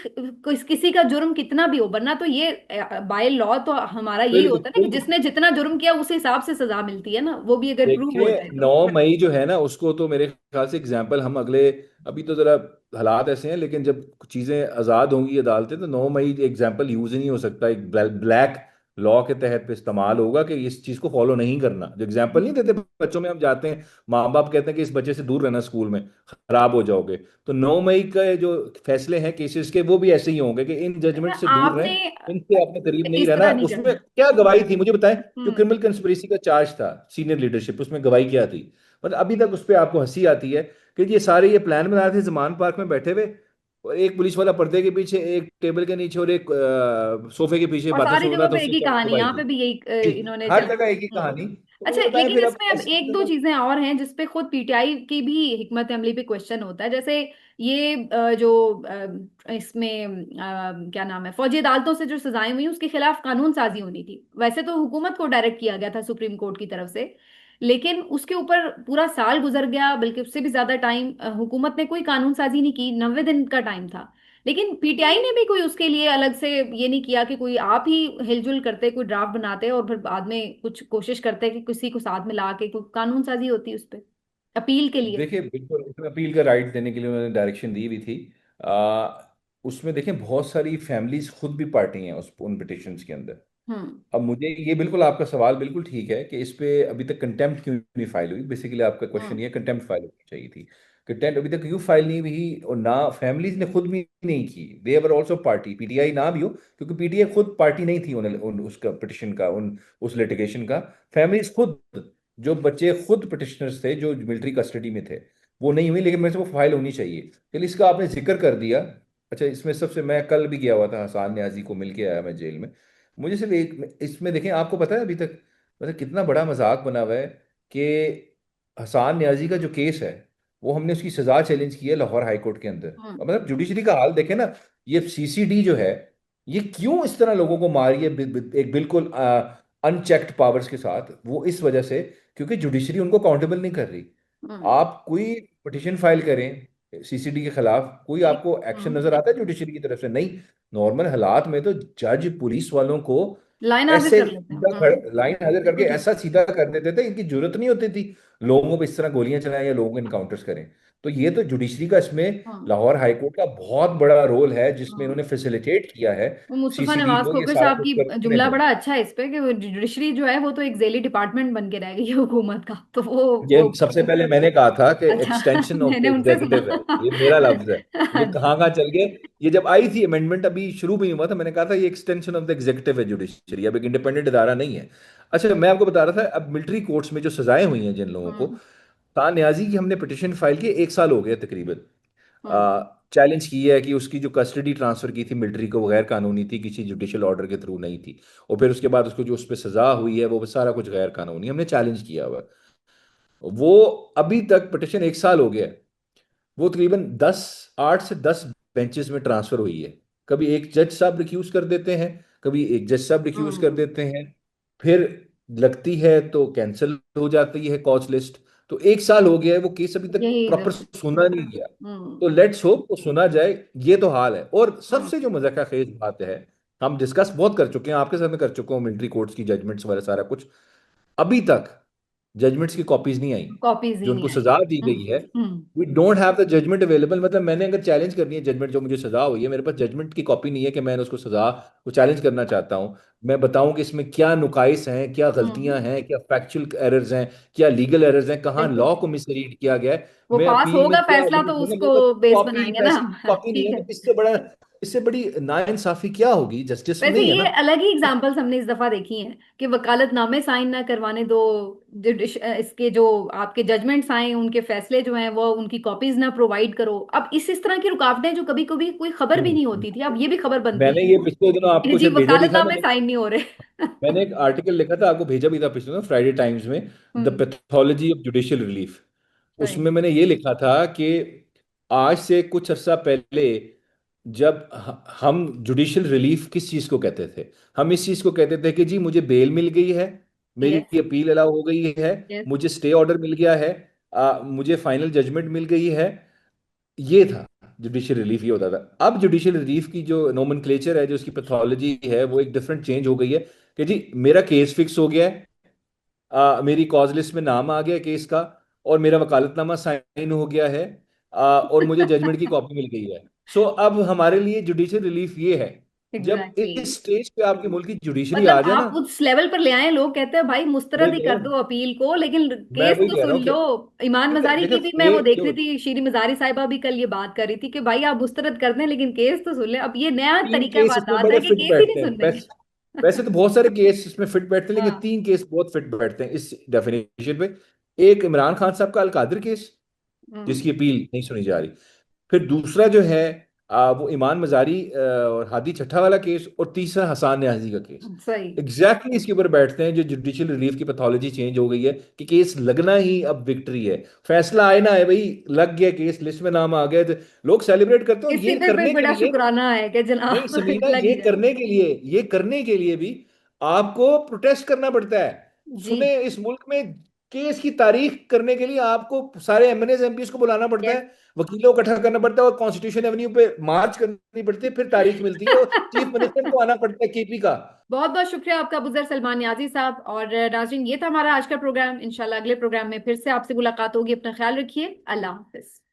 Speaker 1: किसी का जुर्म कितना भी हो, वरना तो ये बाय लॉ तो हमारा यही
Speaker 2: बिल्कुल
Speaker 1: होता है ना कि
Speaker 2: बिल्कुल।
Speaker 1: जिसने जितना जुर्म किया उस हिसाब से सजा मिलती है ना, वो भी अगर प्रूव हो
Speaker 2: देखिए,
Speaker 1: जाए तो।
Speaker 2: 9 मई जो है ना, उसको तो मेरे ख्याल से एग्जाम्पल हम अगले, अभी तो जरा हालात ऐसे हैं, लेकिन जब चीजें आजाद होंगी अदालतें, तो 9 मई एग्जाम्पल यूज ही नहीं हो सकता। एक ब्लैक लॉ के तहत पे इस्तेमाल होगा कि इस चीज को फॉलो नहीं करना। जो एग्जाम्पल नहीं देते बच्चों में, हम जाते हैं, माँ बाप कहते हैं कि इस बच्चे से दूर रहना, स्कूल में खराब हो जाओगे। तो 9 मई का जो फैसले हैं केसेस के, वो भी ऐसे ही होंगे कि इन जजमेंट से दूर
Speaker 1: आपने
Speaker 2: रहें, इनसे अपने करीब नहीं
Speaker 1: इस
Speaker 2: रहना।
Speaker 1: तरह नहीं
Speaker 2: उसमें
Speaker 1: करना।
Speaker 2: क्या गवाही थी मुझे बताएं? जो
Speaker 1: हम्म।
Speaker 2: क्रिमिनल कंस्पिरेसी का चार्ज था, सीनियर लीडरशिप, उसमें गवाही क्या थी? मतलब अभी तक उस पर आपको हंसी आती है कि ये सारे ये प्लान बना रहे थे जमान पार्क में बैठे हुए, और एक पुलिस वाला पर्दे के पीछे, एक टेबल के नीचे, और एक सोफे के पीछे
Speaker 1: और
Speaker 2: बातें
Speaker 1: सारी
Speaker 2: सुन रहा
Speaker 1: जगह
Speaker 2: था,
Speaker 1: पे एक
Speaker 2: उससे
Speaker 1: ही
Speaker 2: क्या
Speaker 1: कहानी,
Speaker 2: गवाही
Speaker 1: यहाँ पे
Speaker 2: थी?
Speaker 1: भी यही
Speaker 2: जी,
Speaker 1: इन्होंने
Speaker 2: हर
Speaker 1: चला।
Speaker 2: जगह एक ही कहानी। तो
Speaker 1: अच्छा,
Speaker 2: मुझे बताएं
Speaker 1: लेकिन
Speaker 2: फिर अब
Speaker 1: इसमें अब
Speaker 2: ऐसी
Speaker 1: एक दो चीजें और हैं जिसपे खुद पीटीआई की भी हिकमत अमली पे क्वेश्चन होता है। जैसे ये जो इसमें क्या नाम है, फौजी अदालतों से जो सजाएं हुई उसके खिलाफ कानून साजी होनी थी। वैसे तो हुकूमत को डायरेक्ट किया गया था सुप्रीम कोर्ट की तरफ से, लेकिन उसके ऊपर पूरा साल गुजर गया, बल्कि उससे भी ज्यादा टाइम हुकूमत ने कोई कानून साजी नहीं की, 90 दिन का टाइम था। लेकिन पीटीआई ने भी कोई उसके लिए अलग से ये नहीं किया कि कोई आप ही हिलजुल करते, कोई ड्राफ्ट बनाते और फिर बाद में कुछ कोशिश करते कि किसी को साथ में ला के कोई कानून साजी होती उस पे। अपील के लिए।
Speaker 2: देखिए बिल्कुल, उसमें अपील का राइट देने के लिए उन्होंने डायरेक्शन दी हुई थी। उसमें देखें बहुत सारी फैमिलीज खुद भी पार्टी हैं उस उन पिटिशंस के अंदर।
Speaker 1: हम्म।
Speaker 2: अब मुझे ये बिल्कुल, आपका सवाल बिल्कुल ठीक है कि इस पे अभी तक कंटेम्प्ट क्यों नहीं फाइल हुई। बेसिकली आपका क्वेश्चन
Speaker 1: हम्म।
Speaker 2: ये, कंटेम्प्ट फाइल होनी चाहिए थी। कंटेम्प्ट अभी तक क्यों फाइल नहीं हुई, और ना फैमिलीज ने खुद भी नहीं की। दे वर ऑल्सो पार्टी, पीटीआई ना भी हो, क्योंकि पीटीआई खुद पार्टी नहीं थी उसका पिटिशन का, उस लिटिगेशन का। फैमिलीज खुद, जो बच्चे खुद पिटिशनर्स थे जो मिलिट्री कस्टडी में थे, वो नहीं हुई। लेकिन मेरे से वो फाइल होनी चाहिए। चलिए, इसका आपने जिक्र कर दिया। अच्छा, इसमें सबसे, मैं कल भी गया हुआ था, हसान न्याजी को मिल के आया मैं जेल में। मुझे सिर्फ एक इसमें देखें, आपको पता है अभी तक मतलब कितना बड़ा मजाक बना हुआ है कि हसान न्याजी का जो केस है, वो हमने उसकी सजा चैलेंज की है लाहौर हाई कोर्ट के अंदर।
Speaker 1: हम्म।
Speaker 2: मतलब जुडिशरी का हाल देखें ना। ये सीसीडी जो है, ये क्यों इस तरह लोगों को मारी है एक बिल्कुल अनचेक्ड पावर्स के साथ, वो इस वजह से क्योंकि जुडिशरी उनको काउंटेबल नहीं कर रही।
Speaker 1: हम्म।
Speaker 2: आप कोई पिटिशन फाइल करें सीसीडी के खिलाफ, कोई
Speaker 1: एक।
Speaker 2: आपको एक्शन नजर आता है जुडिशरी की तरफ से? नहीं। नॉर्मल हालात में तो जज पुलिस वालों को
Speaker 1: लाइन हाजिर
Speaker 2: ऐसे
Speaker 1: कर लेते हैं।
Speaker 2: सीधा लाइन हाजिर करके
Speaker 1: हम्म।
Speaker 2: ऐसा सीधा कर देते थे, इनकी जरूरत नहीं होती थी लोगों को इस तरह गोलियां चलाएं या लोगों को इनकाउंटर्स करें। तो ये तो जुडिशरी का इसमें
Speaker 1: हम्म।
Speaker 2: लाहौर हाईकोर्ट का बहुत बड़ा रोल है, जिसमें
Speaker 1: हम्म।
Speaker 2: इन्होंने फैसिलिटेट किया है
Speaker 1: वो मुस्तफा
Speaker 2: सीसीडी
Speaker 1: नवाज
Speaker 2: को ये
Speaker 1: खोखर
Speaker 2: सारा
Speaker 1: साहब
Speaker 2: कुछ
Speaker 1: की
Speaker 2: करने
Speaker 1: जुमला
Speaker 2: में।
Speaker 1: बड़ा अच्छा है इस पे, कि वो जुडिशरी जो है वो तो एक जेली डिपार्टमेंट बन के रह गई है हुकूमत का, तो
Speaker 2: ये
Speaker 1: वो
Speaker 2: सबसे पहले मैंने कहा था कि
Speaker 1: अच्छा।
Speaker 2: एक्सटेंशन ऑफ द
Speaker 1: मैंने उनसे सुना।
Speaker 2: एग्जीक्यूटिव है, ये मेरा लफ्ज है। ये
Speaker 1: अच्छा।
Speaker 2: कहाँ कहाँ चल गए। ये जब आई थी अमेंडमेंट, अभी शुरू में ही हुआ था, मैंने कहा था ये एक्सटेंशन ऑफ द एग्जीक्यूटिव है जुडिशरी, अब एक इंडिपेंडेंट इदारा नहीं है। अच्छा, मैं आपको बता रहा था, अब मिलिट्री कोर्ट्स में जो सजाएं हुई हैं जिन लोगों को,
Speaker 1: हम्म।
Speaker 2: तान न्याजी की हमने पिटिशन फाइल की, 1 साल हो गया तकरीबन।
Speaker 1: हम्म।
Speaker 2: चैलेंज की है कि उसकी जो कस्टडी ट्रांसफर की थी मिलिट्री को, वो गैर कानूनी थी, किसी जुडिशियल ऑर्डर के थ्रू नहीं थी। और फिर उसके बाद उसको जो उस पर सजा हुई है वो सारा कुछ गैर कानूनी, हमने चैलेंज किया हुआ। वो अभी तक पिटिशन 1 साल हो गया है। वो तकरीबन 8 से 10 बेंचेस में ट्रांसफर हुई है। कभी एक जज साहब रिक्यूज कर देते हैं, कभी एक जज साहब रिक्यूज कर
Speaker 1: हम्म।
Speaker 2: देते हैं, फिर लगती है तो कैंसिल हो जाती है कॉज लिस्ट। तो 1 साल हो गया है, वो केस अभी तक
Speaker 1: यही
Speaker 2: प्रॉपर
Speaker 1: इधर।
Speaker 2: सुना नहीं गया।
Speaker 1: हम्म।
Speaker 2: तो लेट्स होप वो सुना जाए। ये तो हाल है। और
Speaker 1: हम्म।
Speaker 2: सबसे जो मज़ा खेज बात है, हम डिस्कस बहुत कर चुके हैं, आपके साथ में कर चुका हूँ मिलिट्री कोर्ट्स की जजमेंट्स वाला सारा कुछ। अभी तक जजमेंट्स की कॉपीज नहीं आई
Speaker 1: कॉपीज ही
Speaker 2: जो
Speaker 1: नहीं
Speaker 2: उनको
Speaker 1: आई।
Speaker 2: सजा दी गई है।
Speaker 1: हम्म। हम्म।
Speaker 2: We don't have the judgement available. मतलब मैंने अगर चैलेंज करनी है जजमेंट जो मुझे सजा हुई है, मेरे पास जजमेंट की कॉपी नहीं है कि मैंने उसको सजा को चैलेंज करना चाहता हूँ। मैं बताऊं कि इसमें क्या नुकाइस हैं, क्या गलतियां
Speaker 1: हम्म।
Speaker 2: हैं, क्या फैक्चुअल एरर्स हैं, क्या लीगल एरर्स हैं, कहाँ
Speaker 1: बिल्कुल
Speaker 2: लॉ
Speaker 1: सही।
Speaker 2: को मिसरीड किया गया है।
Speaker 1: वो
Speaker 2: मैं
Speaker 1: पास
Speaker 2: अपील में
Speaker 1: होगा
Speaker 2: क्या
Speaker 1: फैसला तो
Speaker 2: मेरे
Speaker 1: उसको
Speaker 2: पास
Speaker 1: बेस
Speaker 2: कॉपी,
Speaker 1: बनाएंगे ना
Speaker 2: वैसे
Speaker 1: हम।
Speaker 2: कॉपी नहीं
Speaker 1: ठीक
Speaker 2: है,
Speaker 1: है।
Speaker 2: तो इससे बड़ी नाइंसाफी क्या होगी, जस्टिस
Speaker 1: वैसे
Speaker 2: नहीं है
Speaker 1: ये
Speaker 2: ना।
Speaker 1: अलग ही एग्जांपल्स हमने इस दफा देखी हैं कि वकालतनामे साइन ना करवाने दो, इसके जो आपके जजमेंट्स आए उनके फैसले जो हैं वो उनकी कॉपीज ना प्रोवाइड करो। अब इस तरह की रुकावटें जो कभी कभी कोई खबर भी नहीं
Speaker 2: हम्म।
Speaker 1: होती थी, अब ये भी खबर बनती
Speaker 2: मैंने
Speaker 1: है
Speaker 2: ये पिछले दिनों
Speaker 1: कि
Speaker 2: आपको
Speaker 1: जी
Speaker 2: शायद भेजा भी था
Speaker 1: वकालतनामे
Speaker 2: मैंने।
Speaker 1: साइन नहीं हो रहे।
Speaker 2: मैंने एक आर्टिकल लिखा था, आपको भेजा भी था पिछले दिनों फ्राइडे टाइम्स में, the
Speaker 1: hmm.
Speaker 2: Pathology of judicial relief.
Speaker 1: सही।
Speaker 2: उसमें मैंने ये लिखा था कि आज से कुछ अर्सा पहले, जब हम जुडिशियल रिलीफ किस चीज को कहते थे, हम इस चीज को कहते थे कि जी मुझे बेल मिल गई है, मेरी
Speaker 1: यस।
Speaker 2: अपील अलाउ हो गई है,
Speaker 1: यस।
Speaker 2: मुझे स्टे ऑर्डर मिल गया है, मुझे फाइनल जजमेंट मिल गई है। ये था जुडिशियल रिलीफ, ये होता था। अब जुडिशियल रिलीफ की जो नोमेनक्लेचर है, जो उसकी पैथोलॉजी है, वो एक डिफरेंट चेंज हो गई है कि जी मेरा केस फिक्स हो गया है, मेरी कॉज लिस्ट में नाम आ गया केस का, और मेरा वकालतनामा साइन हो गया है, और मुझे जजमेंट की कॉपी मिल गई है। सो अब हमारे लिए जुडिशियल रिलीफ ये है, जब
Speaker 1: एग्जैक्टली।
Speaker 2: इस स्टेज पे आपके मुल्क की जुडिशरी आ
Speaker 1: मतलब
Speaker 2: जाए ना।
Speaker 1: आप उस लेवल पर ले आए, लोग कहते हैं भाई
Speaker 2: वही
Speaker 1: मुस्तरद ही
Speaker 2: कह रहा
Speaker 1: कर दो
Speaker 2: हूँ,
Speaker 1: अपील को, लेकिन
Speaker 2: मैं
Speaker 1: केस
Speaker 2: वही
Speaker 1: तो
Speaker 2: कह रहा
Speaker 1: सुन
Speaker 2: हूँ कि
Speaker 1: लो। ईमान
Speaker 2: क्योंकि
Speaker 1: मजारी
Speaker 2: देखो
Speaker 1: की भी मैं वो देख
Speaker 2: जो
Speaker 1: रही थी, शीरी मजारी साहिबा भी कल ये बात कर रही थी कि भाई आप मुस्तरद कर दें लेकिन केस तो सुन ले। अब ये नया
Speaker 2: 3 केस इसमें
Speaker 1: तरीका
Speaker 2: बड़े
Speaker 1: है कि
Speaker 2: फिट
Speaker 1: केस ही
Speaker 2: बैठते
Speaker 1: नहीं
Speaker 2: हैं।
Speaker 1: सुनने।
Speaker 2: वैसे तो बहुत सारे केस इसमें फिट बैठते हैं, लेकिन
Speaker 1: हाँ।
Speaker 2: 3 केस बहुत फिट बैठते हैं इस डेफिनेशन पे। एक इमरान खान साहब का अलकादिर केस,
Speaker 1: हम्म।
Speaker 2: जिसकी अपील नहीं सुनी जा रही। फिर दूसरा जो है वो ईमान मजारी और हादी छठा वाला केस, और तीसरा हसान न्याजी का केस।
Speaker 1: सही।
Speaker 2: एग्जैक्टली इसके ऊपर बैठते हैं, जो जुडिशियल रिलीफ की पैथोलॉजी चेंज हो गई है कि केस लगना ही अब विक्ट्री है। फैसला आए ना आए भाई, लग गया केस, लिस्ट में नाम आ गया, तो लोग सेलिब्रेट करते हैं। और
Speaker 1: इसी
Speaker 2: ये
Speaker 1: पे भी
Speaker 2: करने के
Speaker 1: बड़ा
Speaker 2: लिए,
Speaker 1: शुक्राना है कि
Speaker 2: नहीं
Speaker 1: जनाब
Speaker 2: समीना,
Speaker 1: लग ही जाए।
Speaker 2: ये करने के लिए भी आपको प्रोटेस्ट करना पड़ता है।
Speaker 1: जी।
Speaker 2: सुने, इस मुल्क में केस की तारीख करने के लिए आपको सारे एमएनएस एमपीस को बुलाना पड़ता
Speaker 1: यस।
Speaker 2: है, वकीलों को इकट्ठा करना पड़ता है, और कॉन्स्टिट्यूशन एवेन्यू पे मार्च करनी पड़ती है, फिर तारीख मिलती है, और चीफ मिनिस्टर को आना पड़ता है केपी का।
Speaker 1: बहुत बहुत शुक्रिया आपका बुजर सलमान याजी साहब। और नाज़रीन, ये था हमारा आज का प्रोग्राम। इंशाल्लाह अगले प्रोग्राम में फिर से आपसे मुलाकात होगी। अपना ख्याल रखिए। अल्लाह हाफिज।